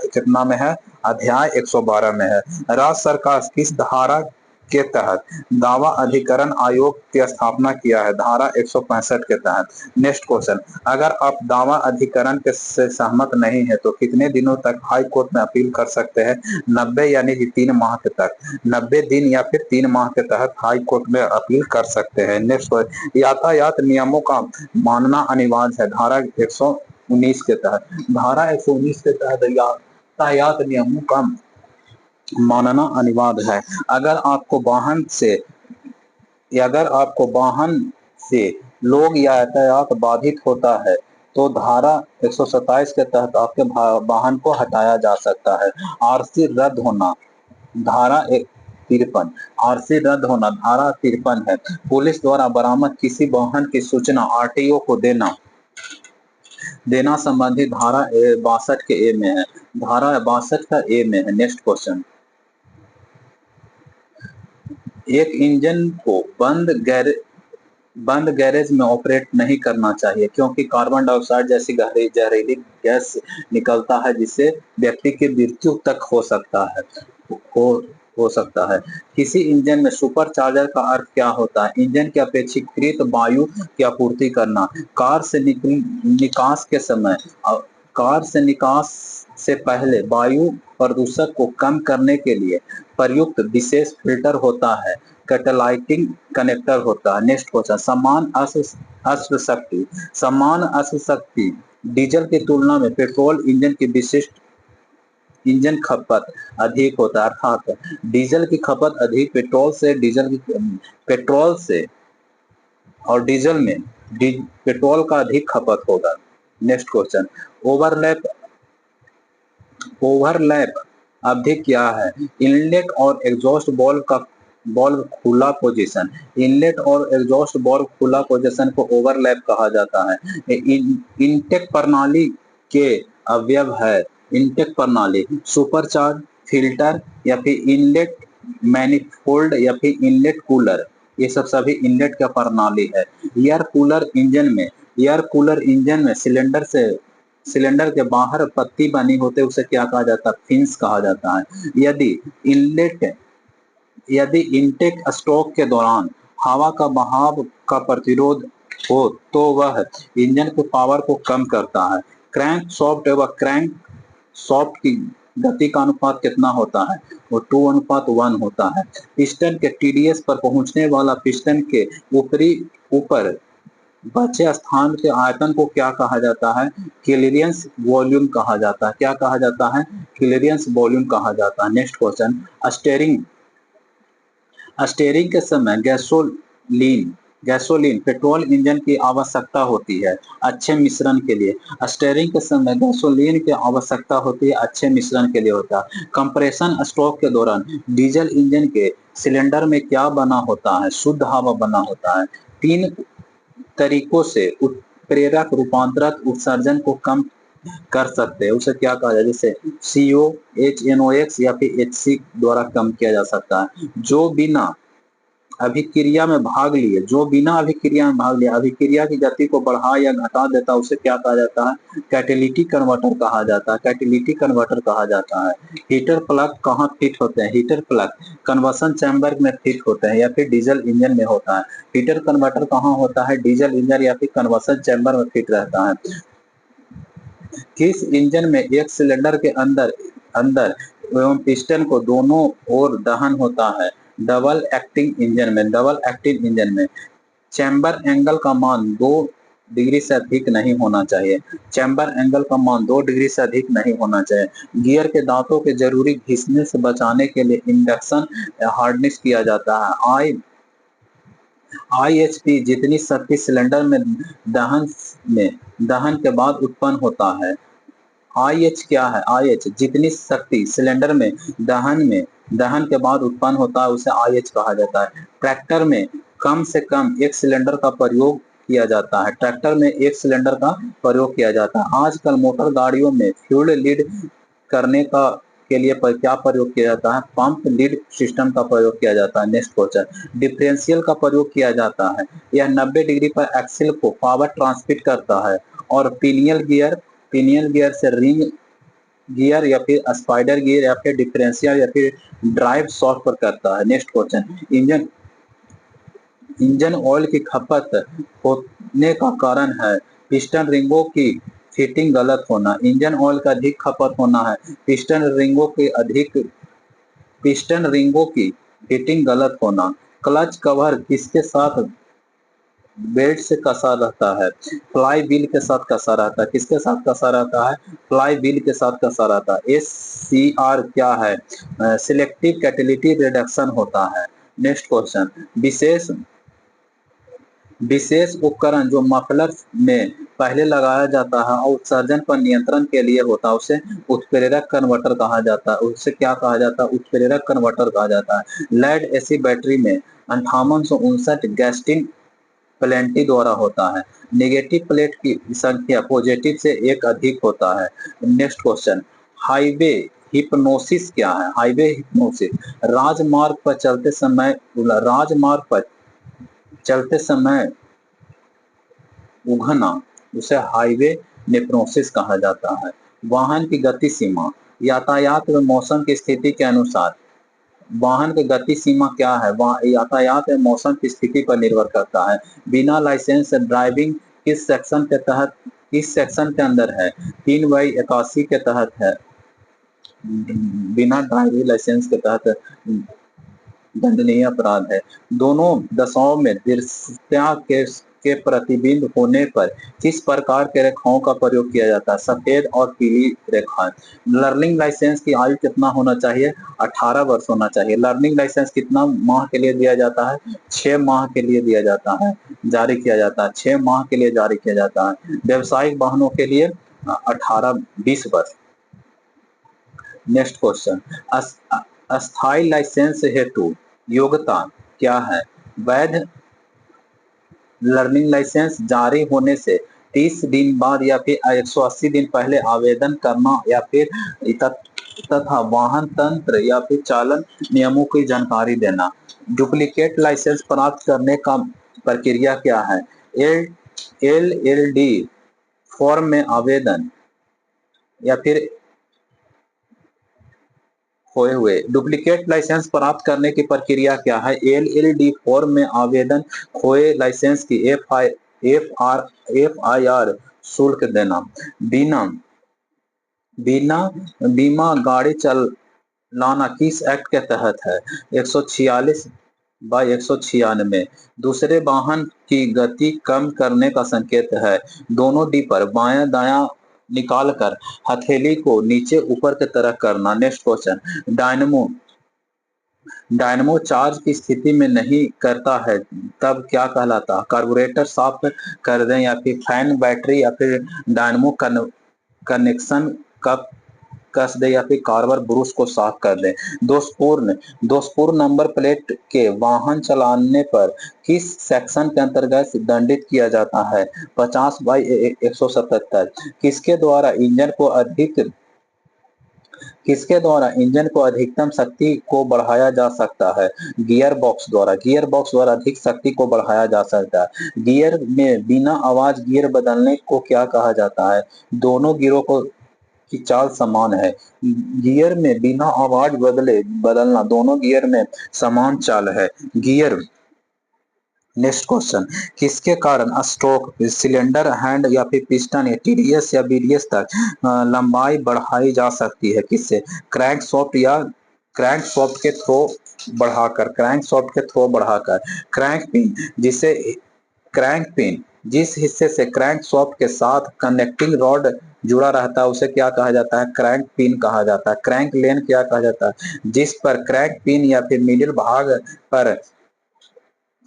कितना में है? अध्याय 112 में है। राज्य सरकार किस धारा के तहत दावा अधिकरण आयोग की स्थापना किया है? धारा 165 के तहत। नेक्स्ट क्वेश्चन, अगर आप दावा अधिकरण के से सहमत नहीं है तो कितने दिनों तक हाई कोर्ट में अपील कर सकते हैं? 90 यानी कि 3 माह के तक, 90 दिन या फिर 3 माह के तहत हाई कोर्ट में अपील कर सकते हैं। नेक्स्ट क्वेश्चन, यातायात नियमों का मानना अनिवार्य है। धारा 119 के तहत। धारा 119 के तहत यातायात नियमों का मानना अनिवार्य है। अगर आपको वाहन से लोग या यातायात बाधित होता है तो धारा 127 के तहत आपके वाहन को हटाया जा सकता है। आरसी रद्द होना धारा 53। आरसी रद्द होना धारा 53 है। पुलिस द्वारा बरामद किसी वाहन की सूचना आरटीओ को देना संबंधी धारा 62 के ए में है। धारा 62 का ए में है। नेक्स्ट क्वेश्चन, एक इंजन को बंद गैरेज में ऑपरेट नहीं करना चाहिए क्योंकि कार्बन डाइऑक्साइड जैसी जहरीली गैस निकलता है जिससे व्यक्ति की मृत्यु तक हो सकता है। किसी इंजन में सुपर चार्जर का अर्थ क्या होता है? इंजन की अपेक्षाकृत वायु की आपूर्ति करना। कार से निकास से पहले वायु प्रदूषण को कम करने के लिए प्रयुक्त विशेष फिल्टर होता है, कैटालाइटिंग कनेक्टर होता है। नेक्स्ट क्वेश्चन, समान अश्व शक्ति डीजल की तुलना में पेट्रोल इंजन की विशिष्ट इंजन खपत अधिक होता है, अर्थात डीजल की खपत अधिक पेट्रोल से और डीजल में पेट्रोल का अधिक खपत होगा। नेक्स्ट क्वेश्चन, ओवरलैप अवधि क्या है? इनलेट और एग्जॉस्ट बॉल्व खुला पोजीशन। इनलेट और एग्जॉस्ट बॉल्व खुला पोजीशन को ओवरलैप कहा जाता है। इनटेक प्रणाली के अवयव है। इनटेक प्रणाली सुपरचार्ज, फिल्टर या फिर इनलेट मैनिफोल्ड या फिर इनलेट कूलर, ये सब सभी इनलेट का प्रणाली है। एयर कूलर इंजन में सिलेंडर के बाहर पत्ती बनी होते उसे क्या कहा जाता है? फिन्स कहा जाता है। यदि इनटेक स्ट्रोक के दौरान हवा का बहाव का प्रतिरोध हो तो वह इंजन के पावर को कम करता है। क्रैंक सॉफ्ट की गति का अनुपात कितना होता है? वो 2:1 होता है। पिस्टन के टीडीएस पर पहुंचने वाला पिस्टन के ऊपर बचे स्थान के आयतन को क्या कहा जाता है? क्लियरेंस वॉल्यूम कहा जाता है। क्या कहा जाता है? क्लियरेंस वॉल्यूम कहा जाता है। नेक्स्ट क्वेश्चन, स्टीयरिंग के समय गैसोलीन पेट्रोल इंजन की आवश्यकता होती है अच्छे मिश्रण के लिए। स्टीयरिंग के समय गैसोलीन की आवश्यकता होती है अच्छे मिश्रण के लिए होता है। कंप्रेशन स्ट्रोक के दौरान डीजल इंजन के सिलेंडर में क्या बना होता है? शुद्ध हवा बना होता है। 3 तरीकों से उत्प्रेरक रूपांतरक उत्सर्जन को कम कर सकते हैं, उसे क्या कहा जाए? जैसे CO, HNOx या फिर HC द्वारा कम किया जा सकता है। जो बिना अभिक्रिया में भाग लिए अभिक्रिया की गति को बढ़ा या घटा देता है उसे क्या कहा जाता है? कैटेलिटिक कन्वर्टर कहा जाता है। हीटर प्लग कहाँ फिट होते हैं? हीटर प्लग कन्वर्सन चैम्बर में फिट होते हैं या फिर डीजल इंजन में होता है। हीटर कन्वर्टर कहाँ होता है? डीजल इंजन या फिर कन्वर्सन चैम्बर में फिट रहता है। किस इंजन में एक सिलेंडर के अंदर एवं पिस्टन को दोनों ओर दहन होता है? डबल एक्टिंग इंजन में चैम्बर एंगल का मान 2 डिग्री से अधिक नहीं होना चाहिए। चैम्बर एंगल का मान 2 डिग्री से अधिक नहीं होना चाहिए। गियर के दांतों के जरूरी घिसने से बचाने के लिए इंडक्शन हार्डनेस किया जाता है। आईएचपी जितनी शक्ति सिलेंडर में दहन में दहन के बाद उत्पन्न होता है। आईएच क्या है? आईएच जितनी शक्ति सिलेंडर में दहन के बाद उत्पन्न होता है उसे आईएच कहा जाता है। ट्रैक्टर में कम से कम एक सिलेंडर का प्रयोग किया जाता है। ट्रैक्टर में एक सिलेंडर का प्रयोग किया जाता है। आजकल मोटर गाड़ियों में फ्यूल लीड करने का के लिए क्या प्रयोग किया जाता है? पंप लीड सिस्टम का प्रयोग किया जाता है। नेक्स्ट क्वेश्चन, डिफरेंशियल का प्रयोग किया जाता है। यह 90 डिग्री पर एक्सिल को पावर ट्रांसमिट करता है। और पिनियन गियर से रिंग गियर या फिर स्पाइडर गियर या फिर डिफरेंशियल या फिर ड्राइव शॉफ्ट पर करता है। नेक्स्ट क्वेश्चन, इंजन ऑयल की खपत होने का कारण है पिस्टन रिंगों की फिटिंग गलत होना। इंजन ऑयल का अधिक खपत होना है पिस्टन रिंगों की फिटिंग गलत होना। क्लच कवर किसके साथ बेल्ट से कसा रहता है? फ्लाई व्हील के साथ कसा रहता है। किसके साथ कसा रहता है? फ्लाई व्हील के साथ कसा रहता है। SCR क्या है? सिलेक्टिव कैटेलिटिक रिडक्शन होता है। नेक्स्ट क्वेश्चन, विशेष विशेष उपकरण जो मफलर में पहले लगाया जाता है और उत्सर्जन पर नियंत्रण के लिए होता है उसे उत्प्रेरक कन्वर्टर कहा जाता है। उससे क्या कहा जाता है? उत्प्रेरक कन्वर्टर कहा जाता है। लेड एसिड बैटरी में 5859 गैस्टिन प्लेंटी द्वारा होता है। नेगेटिव प्लेट की संख्या पॉजिटिव से एक अधिक होता है। नेक्स्ट क्वेश्चन, हाईवे हिप्नोसिस क्या है? हाईवे हिप्नोसिस राजमार्ग पर चलते समय उघना उसे हाईवे हिप्नोसिस कहा जाता है। वाहन की गति सीमा यातायात व मौसम की स्थिति के अनुसार वाहन की गति सीमा क्या है? यातायात या मौसम की स्थिति पर निर्भर करता है। बिना लाइसेंस ड्राइविंग किस सेक्शन के अंदर है? 3/81 के तहत है। बिना ड्राइविंग लाइसेंस के तहत दंडनीय अपराध है। दोनों दशाओं में दृश्यता के प्रतिबिंब होने पर किस प्रकार के रेखाओं का प्रयोग किया जाता है? सफेद और पीली रेखाएं। लर्निंग लाइसेंस की आयु कितना होना चाहिए? 18 वर्ष होना चाहिए। लर्निंग लाइसेंस कितना माह के लिए दिया जाता है? 6 माह के लिए दिया जाता है, जारी किया जाता है। 6 माह के लिए जारी किया जाता है। व्यवसायिक वाहनों के लिए 18-20 वर्ष। नेक्स्ट क्वेश्चन, अस्थायी लाइसेंस हेतु योग्यता क्या है? वैध लर्निंग लाइसेंस जारी होने से 30 दिन बाद या फिर 180 दिन पहले आवेदन करना या फिर तथा वाहन तंत्र या फिर चालन नियमों की जानकारी देना। डुप्लीकेट लाइसेंस प्राप्त करने का प्रक्रिया क्या है? LLD फॉर्म में आवेदन या फिर खोए हुए। डुप्लीकेट लाइसेंस प्राप्त करने की प्रक्रिया क्या है? LLD फॉर्म में आवेदन, खोए लाइसेंस की FIR शुल्क देना। बिना बिना बीमा गाड़ी चलाना किस एक्ट के तहत है? 146/196। दूसरे वाहन की गति कम करने का संकेत है। दोनों डी पर बायां दायां निकालकर हथेली को नीचे ऊपर की तरफ करना। नेक्स्ट क्वेश्चन, डायनमो चार्ज की स्थिति में नहीं करता है तब क्या कहलाता है? कार्बोरेटर साफ कर दें या फिर फैन बैटरी या फिर डायनमो कनेक्शन कप कस दे या फिर कार्बर ब्रूस को साफ कर दे। दोषपूर्ण नंबर प्लेट के वाहन चलाने पर किस सेक्शन के अंतर्गत दंडित किया जाता है? 50/177। किसके द्वारा इंजन को अधिकतम शक्ति को बढ़ाया जा सकता है? गियर बॉक्स द्वारा अधिक शक्ति को बढ़ाया जा सकता है। गियर में बिना आवाज गियर बदलने को क्या कहा जाता है? दोनों गियरों को की चाल समान है। गियर में बिना आवाज बदलना दोनों गियर में समान चाल है। नेक्स्ट क्वेश्चन, किसके कारण स्ट्रोक सिलेंडर हेड या फिर पिस्टन या TDS या BDS तक लंबाई बढ़ाई जा सकती है? किससे? क्रैंकशॉफ्ट के थ्रो बढ़ाकर। क्रैंक पिन जिस हिस्से से क्रैंक शाफ्ट के साथ कनेक्टिंग रॉड जुड़ा रहता है उसे क्या कहा जाता है? क्रैंक पिन कहा जाता है। क्रैंक लेन क्या कहा जाता है? जिस पर क्रैंक पिन या फिर मिडिल भाग पर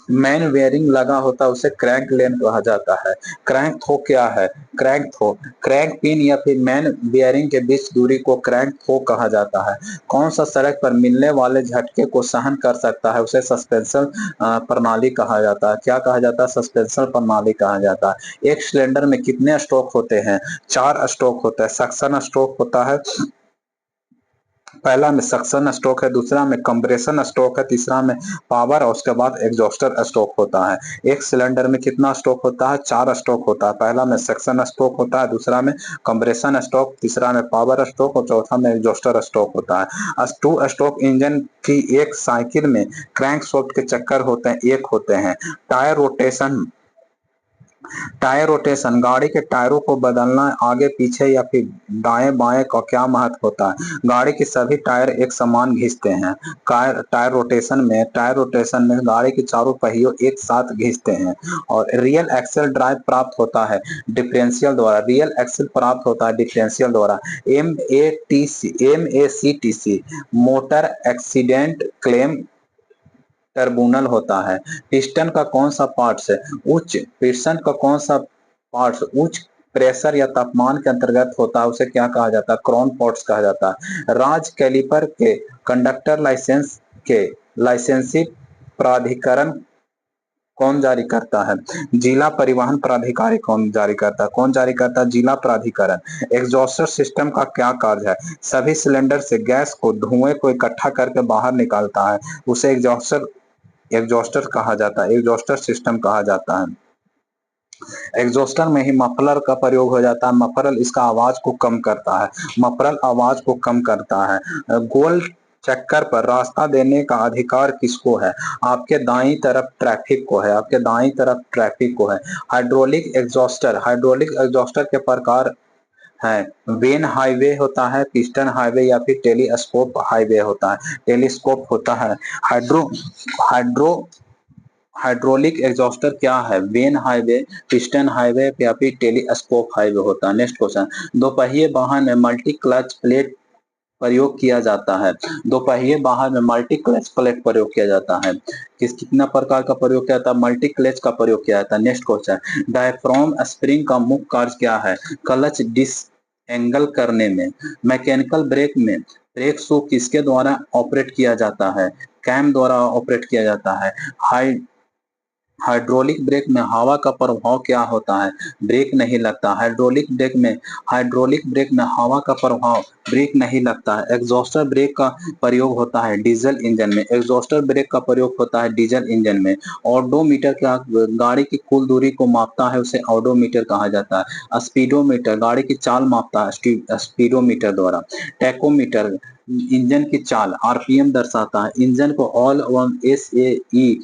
मैन बेयरिंग लगा होता है उसे क्रैंक लेन कहा जाता है। क्रैंक थ्रो क्या है? क्रैंक थ्रो क्रैंक पिन या फिर मैन बेयरिंग के बीच दूरी को क्रैंक थ्रो कहा जाता है। कौन सा सड़क पर मिलने वाले झटके को सहन कर सकता है उसे सस्पेंशन प्रणाली कहा जाता है। क्या कहा जाता है? सस्पेंशन प्रणाली कहा जाता है। एक सिलेंडर में कितने स्ट्रोक होते हैं? 4 स्ट्रोक होता है। सक्शन स्ट्रोक होता है, पहला में सक्शन स्ट्रोक है, दूसरा में कंप्रेशन स्ट्रोक है, तीसरा में पावर और उसके बाद एग्जॉस्टर स्ट्रोक होता है। एक सिलेंडर में कितना स्ट्रोक होता है? 4 स्ट्रोक होता है। पहला में सक्शन स्ट्रोक होता है, दूसरा में कंप्रेशन स्ट्रोक, तीसरा में पावर स्ट्रोक और चौथा में एग्जॉस्टर स्ट्रोक होता है। 2 स्ट्रोक इंजन की एक साइकिल में क्रैंक शाफ्ट के चक्कर होते हैं, एक होते हैं। टायर रोटेशन गाड़ी के टायरों को बदलना आगे पीछे या फिर दाएं बाएं का क्या महत्व होता है? गाड़ी के सभी टायर एक समान घिसते हैं। टायर रोटेशन में गाड़ी के चारों पहियों एक साथ घिसते हैं। और रियल एक्सल ड्राइव प्राप्त होता है डिफरेंशियल द्वारा। रियल एक्सल प्राप्त होता है डिफरेंशियल द्वारा। MACTC मोटर एक्सीडेंट क्लेम टर्बुनल होता है। पिस्टन का कौन सा पार्ट्स है? उच्च पिस्टन का कौन सा पार्ट्स उच्च प्रेशर या तापमान के अंतर्गत होता है उसे क्या कहा जाता है? क्राउन पार्ट्स कहा जाता है। राज कैलिपर के कंडक्टर लाइसेंस के लाइसेंसी प्राधिकरण कौन जारी करता है? जिला परिवहन प्राधिकारी कौन जारी करता है? कौन जारी करता है? जिला प्राधिकरण। एग्जॉस्टर सिस्टम का क्या कार्य है? सभी सिलेंडर से गैस को धुएं को इकट्ठा करके बाहर निकालता है, उसे एग्जॉस्टर कहा जाता है, एग्जॉस्टर सिस्टम कहा जाता है। एग्जॉस्टर में ही मफलर का प्रयोग हो जाता है। मफलर इसका आवाज को कम करता है, मफलर आवाज को कम करता है। गोल चक्कर पर रास्ता देने का अधिकार किसको है? आपके दाईं तरफ ट्रैफिक को है, आपके दाईं तरफ ट्रैफिक को है। हाइड्रोलिक एग्जॉस्टर के प्रकार है। वेन हाईवे होता है, पिस्टन हाईवे या फिर टेलीस्कोप हाईवे होता है, टेलीस्कोप होता है। हाइड्रो हाइड्रो हाइड्रोलिक एग्जॉस्टर क्या है? वेन हाईवे, पिस्टन हाईवे या फिर टेलीस्कोप हाईवे होता है। नेक्स्ट क्वेश्चन, दोपहिए वाहन में मल्टी क्लच प्लेट प्रयोग किया जाता है। दोपहिए वाहन में मल्टी क्लच प्लेट प्रयोग किया जाता है। कितना प्रकार का प्रयोग किया जाता है? मल्टी क्लच का प्रयोग किया जाता है। नेक्स्ट क्वेश्चन, डायफ्राम स्प्रिंग का मुख्य कार्य क्या है? क्लच डिसएंगल करने में। मैकेनिकल ब्रेक में ब्रेक शू किसके द्वारा ऑपरेट किया जाता है? कैम द्वारा ऑपरेट किया जाता है। हाई हाइड्रोलिक ब्रेक में हवा का प्रभाव क्या होता है? ब्रेक नहीं लगता। हाइड्रोलिक ब्रेक में हवा का प्रभाव ब्रेक नहीं लगता है। एग्जॉस्टर ब्रेक का प्रयोग होता है डीजल इंजन में। एग्जॉस्टर ब्रेक का प्रयोग होता है डीजल इंजन में। ऑडोमीटर क्या गाड़ी की कुल दूरी को मापता है उसे ऑडोमीटर कहा जाता है। स्पीडोमीटर गाड़ी की चाल मापता है स्पीडोमीटर द्वारा। टैकोमीटर इंजन की चाल आरपीएम दर्शाता है। इंजन को ऑल वन SAE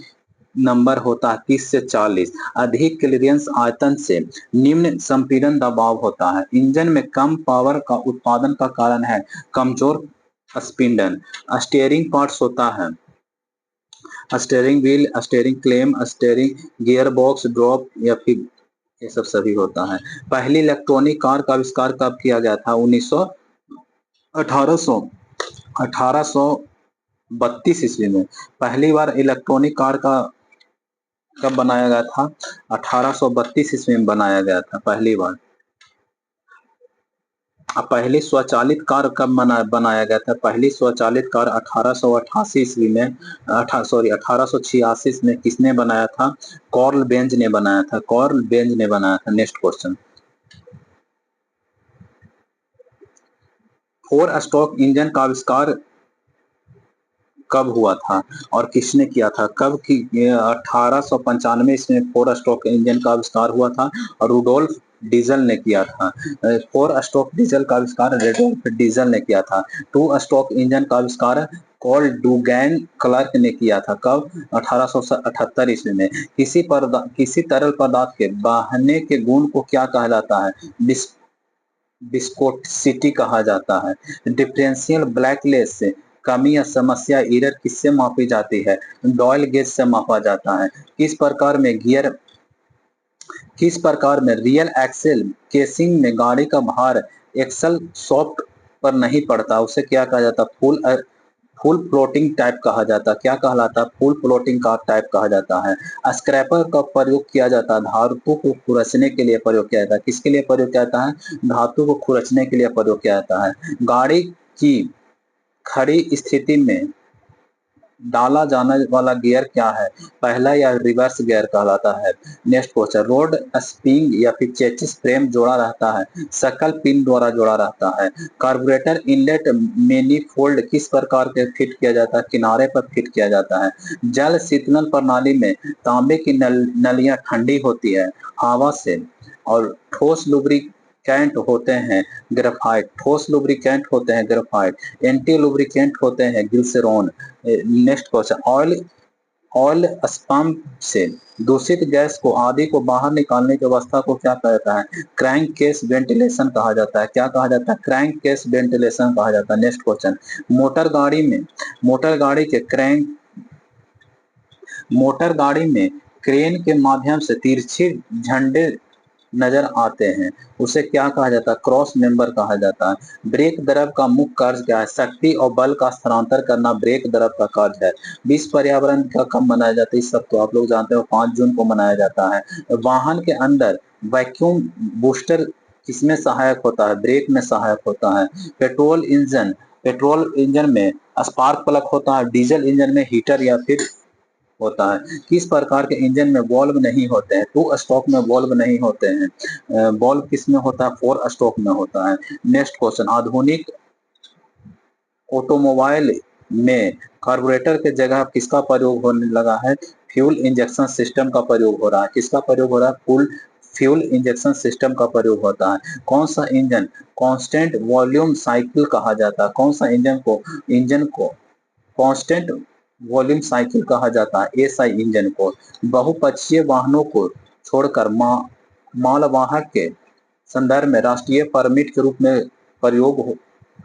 नंबर होता है 30 से 40। अधिक क्लीयरेंस आयतन से निम्न संपीड़न दबाव होता है। इंजन में कम पावर का उत्पादन का कारण है कमजोर स्पिंडल। स्टीयरिंग पार्ट्स होता है steering wheel, steering claim, steering gear box, drop या फिर ये सब सभी होता है। पहली इलेक्ट्रॉनिक कार का आविष्कार कब किया गया था? 1832 ईस्वी में पहली बार इलेक्ट्रॉनिक कार का कब बनाया गया था? 1832 ईस्वी में बनाया गया था पहली बार। अब पहली स्वचालित कार कब बनाया गया था? पहली स्वचालित कार 1888 ईस्वी में 1886 में किसने बनाया था? कॉर्ल बेंज ने बनाया था, कॉर्ल बेंज ने बनाया था। नेक्स्ट क्वेश्चन, 4 स्ट्रोक इंजन का आविष्कार कब हुआ था और किसने किया था? कब की? 1895 ईस्वी में 4 स्ट्रोक इंजन का आविष्कार हुआ था और रुडोल्फ डीजल ने किया था। 4 स्ट्रोक डीजल का आविष्कार रुडोल्फ डीजल ने किया था। 2 स्ट्रोक इंजन का आविष्कार कॉल डुगैन क्लर्क ने किया था। कब? 1878 ईस्वी में। किसी तरल पदार्थ के बहने के गुण को क्या कहा जाता है? विस्कोसिटी कहा जाता है। डिफरेंशियल ब्लैकलेस से कमी या समस्या एरर किससे मापी जाती है? डॉयल गेज से मापा जाता है। किस प्रकार में रियल एक्सेल केसिंग में गाड़ी का भार एक्सल सॉफ्ट पर नहीं पड़ता, उसे क्या कहा जाता है? फुल फ्लोटिंग टाइप कहा जाता है। क्या कहलाता है? फुल फ्लोटिंग का टाइप कहा जाता है। स्क्रैपर का प्रयोग किया जाता है, धातु को खुरचने के लिए प्रयोग किया जाता है। किसके लिए प्रयोग किया जाता है? धातु को खुरचने के लिए प्रयोग किया जाता है। गाड़ी की खड़ी स्थिति में डाला जाने वाला गियर क्या है? पहला या रिवर्स गियर कहलाता है। नेक्स्ट क्वेश्चन, रोड स्प्रिंग या फिर चेसिस फ्रेम जोड़ा रहता है, सकल पिन द्वारा जोड़ा रहता है। कार्बोरेटर इनलेट मैनिफोल्ड किस प्रकार के फिट किया जाता है? किनारे पर फिट किया जाता है। जल शीतलन प्रणाली में तांबे की नलियां ठंडी होती है हवा से, और ठोस लुब्रिकेंट होते हैं ग्रेफाइट। ठोस लुब्रिकेंट होते हैं ग्रेफाइट, एंटी लुब्रिकेंट होते हैं glycerol. Next question, oil oil pump से दूषित गैस को आदि को बाहर निकालने की अवस्था को क्या कहा जाता है? क्रैंक केस वेंटिलेशन कहा जाता है। क्या कहा जाता है? क्रैंक केस वेंटिलेशन कहा जाता है। नेक्स्ट क्वेश्चन, मोटर गाड़ी के क्रैंक मोटर गाड़ी में क्रेन के माध्यम से तिरछे झंडे नजर आते हैं, उसे क्या कहा जाता है? क्रॉस मेंबर कहा जाता है। ब्रेक द्रव का मुख्य कार्य क्या है? शक्ति और बल का स्थानांतरण करना ब्रेक द्रव का कार्य है। विश्व पर्यावरण का कब मनाया जाता है? इस सब तो आप लोग जानते हो, 5 जून को मनाया जाता है। वाहन के अंदर वैक्यूम बूस्टर किसमें सहायक होता है? ब्रेक में सहायक होता है। पेट्रोल इंजन में स्पार्क प्लग होता है, डीजल इंजन में हीटर या फिर होता है। किस प्रकार के इंजन में वॉल्व नहीं होते हैं? 2 स्ट्रोक में वॉल्व नहीं होते हैं। वॉल्व किस में होता है? 4 स्ट्रोक में होता है। नेक्स्ट क्वेश्चन, आधुनिक ऑटोमोबाइल में कार्बोरेटर के जगह किसका प्रयोग होने लगा है? फ्यूल इंजेक्शन सिस्टम का प्रयोग हो रहा है। किसका प्रयोग हो रहा है? फ्यूल इंजेक्शन सिस्टम का प्रयोग होता है। कौन सा इंजन कांस्टेंट वॉल्यूम साइकिल कहा जाता है? कौन सा इंजन को कांस्टेंट वॉल्यूम साइकिल कहा जाता है? एसआई इंजन को। बहुपक्षीय वाहनों को छोड़कर मालवाहक के संदर्भ में राष्ट्रीय परमिट के रूप में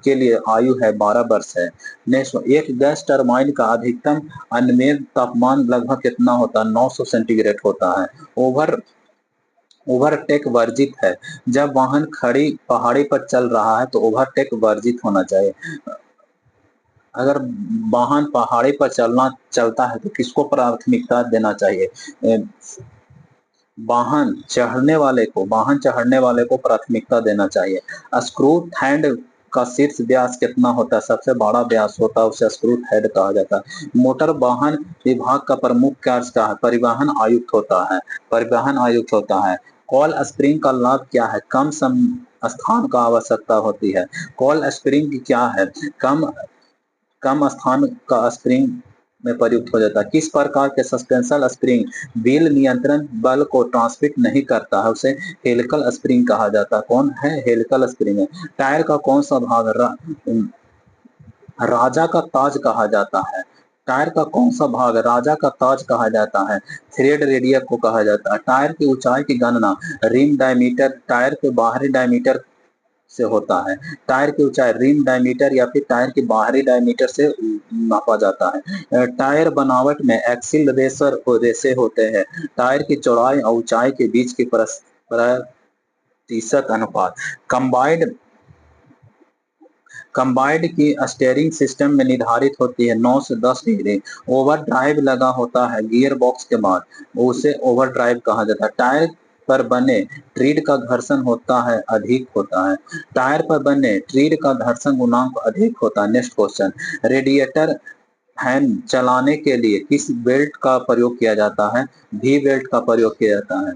के लिए आयु है 12 वर्ष है। नेक्स्ट, एक गैस टरबाइन का अधिकतम अनमेय तापमान लगभग कितना होता है? 900 सेंटीग्रेड होता है। ओवरटेक वर्जित है। जब वाहन खड़ी पहाड़ी पर चल रहा है तो ओवरटेक वर्जित होना चाहिए। अगर वाहन पहाड़ी पर चलता है तो किसको प्राथमिकता देना चाहिए? वाहन चढ़ने वाले को प्राथमिकता देना चाहिए। स्क्रू थ्रेड का शीर्ष व्यास कितना होता है? सबसे बड़ा व्यास होता है, उसे स्क्रू थ्रेड कहा जाता है। मोटर वाहन विभाग का प्रमुख कार्य क्या है? परिवहन आयुक्त होता है। कॉल स्प्रिंग का लाभ क्या है? कम स्थान का आवश्यकता होती है। कॉल स्प्रिंग क्या है? कम स्थान का स्प्रिंग में प्रयुक्त हो जाता है। किस प्रकार के सस्पेंशन स्प्रिंग व्हील नियंत्रण बल को ट्रांसमिट नहीं करता है, उसे हेलिकल स्प्रिंग कहा जाता है। कौन है? हेलिकल स्प्रिंग है। टायर का कौन सा भाग राजा का ताज कहा जाता है? टायर का कौन सा भाग राजा का ताज कहा जाता है? थ्रेड रेडियस को कहा जाता है। टायर की ऊंचाई की गणना रिम डायमीटर, टायर के बाहरी डायमीटर से होता है। टायर की ऊंचाई रिम डायमीटर या फिर टायर के बाहरी डायमीटर से नापा जाता है। टायर बनावट में एक्सिल रेसे होते हैं। टायर की चौड़ाई और ऊंचाई के बीच की प्रतिशत अनुपात कंबाइंड की स्टीयरिंग सिस्टम में निर्धारित होती है 9 से 10 डिग्री। ओवर ड्राइव लगा होता है गियर बॉक्स के बाद, उसे ओवर ड्राइव कहा जाता है। टायर पर बने ट्रीड का घर्षण होता है अधिक होता है। टायर पर बने ट्रीड का घर्षण गुणांक अधिक होता है। नेक्स्ट क्वेश्चन, रेडिएटर फैन चलाने के लिए किस बेल्ट का प्रयोग किया जाता है? वी बेल्ट का प्रयोग किया जाता है।